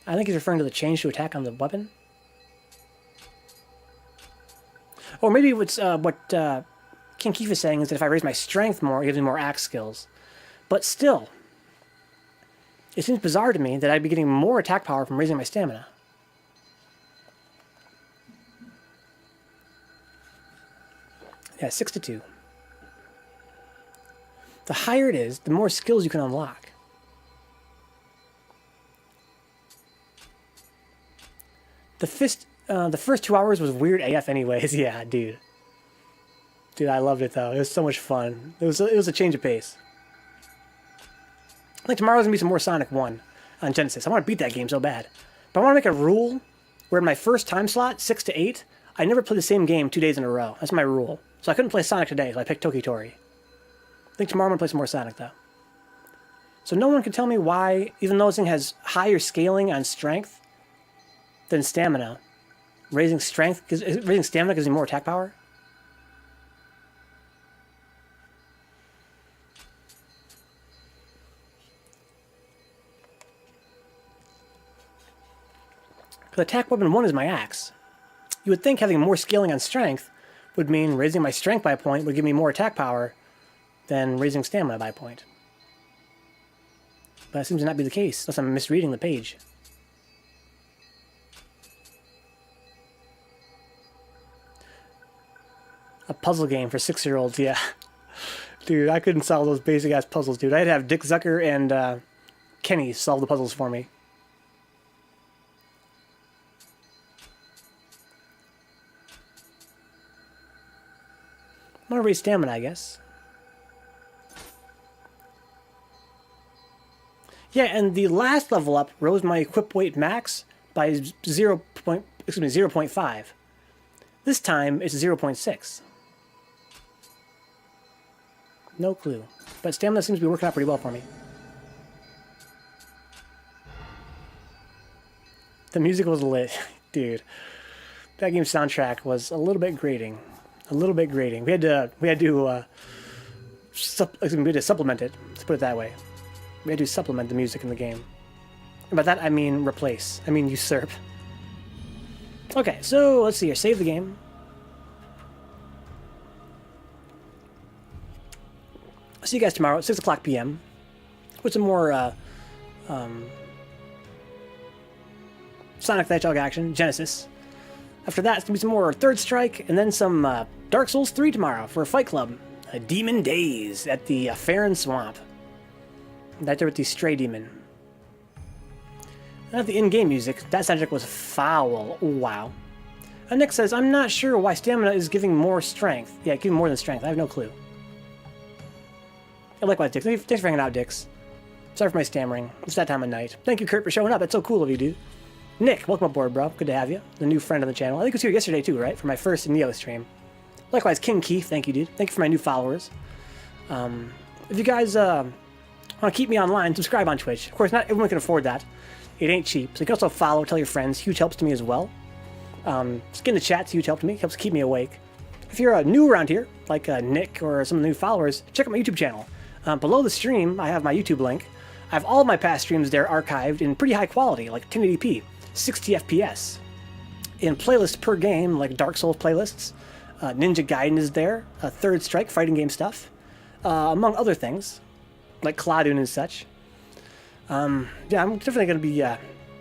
Speaker 1: I think he's referring to the change to attack on the weapon. Or maybe what's what King Keith is saying is that if I raise my strength more, it gives me more axe skills. But still, it seems bizarre to me that I'd be getting more attack power from raising my stamina. Yeah, 6-2. The higher it is, the more skills you can unlock. The first 2 hours was weird AF anyways. Yeah, dude. Dude, I loved it though. It was so much fun. It was a change of pace. I think tomorrow's gonna be some more Sonic 1 on Genesis. I want to beat that game so bad. But I want to make a rule where in my first time slot, 6 to 8, I never play the same game 2 days in a row. That's my rule. So I couldn't play Sonic today, so I picked Tokitori. I think tomorrow I'm gonna play some more Sonic, though. So no one can tell me why, even though this thing has higher scaling on strength than stamina, raising stamina gives me more attack power. Because attack weapon 1 is my axe. You would think having more scaling on strength would mean raising my strength by a point would give me more attack power than raising stamina by a point. But that seems to not be the case, unless I'm misreading the page. A puzzle game for 6-year-olds, yeah. Dude, I couldn't solve those basic-ass puzzles, dude. I'd have Dick Zucker and Kenny solve the puzzles for me. I'm gonna raise stamina, I guess. Yeah, and the last level up rose my equip weight max by 0.5. This time it's 0.6. No clue. But stamina seems to be working out pretty well for me. The music was lit. Dude. That game's soundtrack was a little bit grating. A little bit grating. We had to supplement it. Let's put it that way. We had to supplement the music in the game. And by that I mean replace. I mean usurp. Okay, so let's see here. Save the game. I'll see you guys tomorrow at 6 o'clock p.m. with some more Sonic the Hedgehog action, Genesis. After that, it's going to be some more Third Strike, and then some Dark Souls 3 tomorrow for Fight Club. Demon Days at the Farron Swamp. Right there with the Stray Demon. And at the in-game music, that soundtrack was foul. Wow. And Nick says, I'm not sure why stamina is giving more strength. Yeah, giving more than strength. I have no clue. I likewise, Dix. Thanks for hanging out, Dix. Sorry for my stammering. It's that time of night. Thank you, Kurt, for showing up. That's so cool of you, dude. Nick, welcome aboard, bro. Good to have you. The new friend on the channel. I think it was here yesterday, too, right? For my first Neo stream. Likewise, King Keith. Thank you, dude. Thank you for my new followers. If you guys want to keep me online, subscribe on Twitch. Of course, not everyone can afford that. It ain't cheap. So you can also follow, tell your friends. Huge helps to me as well. Just get in the chat. It's huge help to me. Helps keep me awake. If you're new around here, like Nick or some of the new followers, check out my YouTube channel. Below the stream, I have my YouTube link. I have all of my past streams there archived in pretty high quality, like 1080p, 60 FPS. In playlists per game, like Dark Souls playlists, Ninja Gaiden is there, Third Strike, fighting game stuff, among other things, like Claudun and such. Yeah, I'm definitely going to be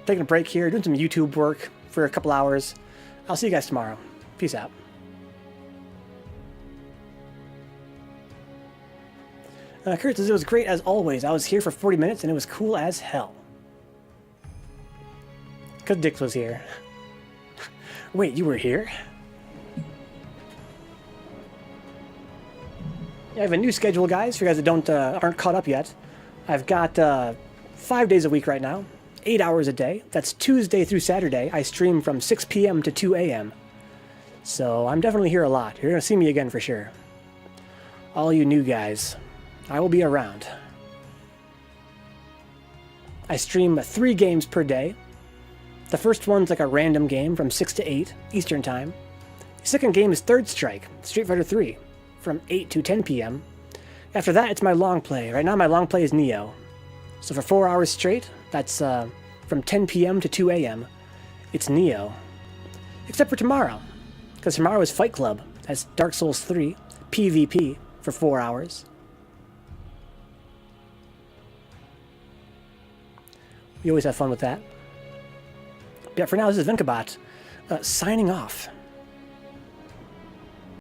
Speaker 1: taking a break here, doing some YouTube work for a couple hours. I'll see you guys tomorrow. Peace out. Kurt says, it was great as always. I was here for 40 minutes and it was cool as hell. Because Dix was here. Wait, you were here? Yeah, I have a new schedule, guys, for you guys that aren't caught up yet. I've got 5 days a week right now, 8 hours a day. That's Tuesday through Saturday. I stream from 6 p.m. to 2 a.m. So I'm definitely here a lot. You're going to see me again for sure. All you new guys, I will be around. I stream 3 games per day. The first one's like a random game from 6 to 8 Eastern Time. The second game is Third Strike, Street Fighter 3, from 8 to 10 p.m. After that, it's my long play. Right now, my long play is Neo. So for 4 hours straight, that's from 10 p.m. to 2 a.m. It's Neo. Except for tomorrow, because tomorrow is Fight Club. That's Dark Souls 3, PvP, for 4 hours. We always have fun with that. Yeah, for now, this is Venkabot, signing off.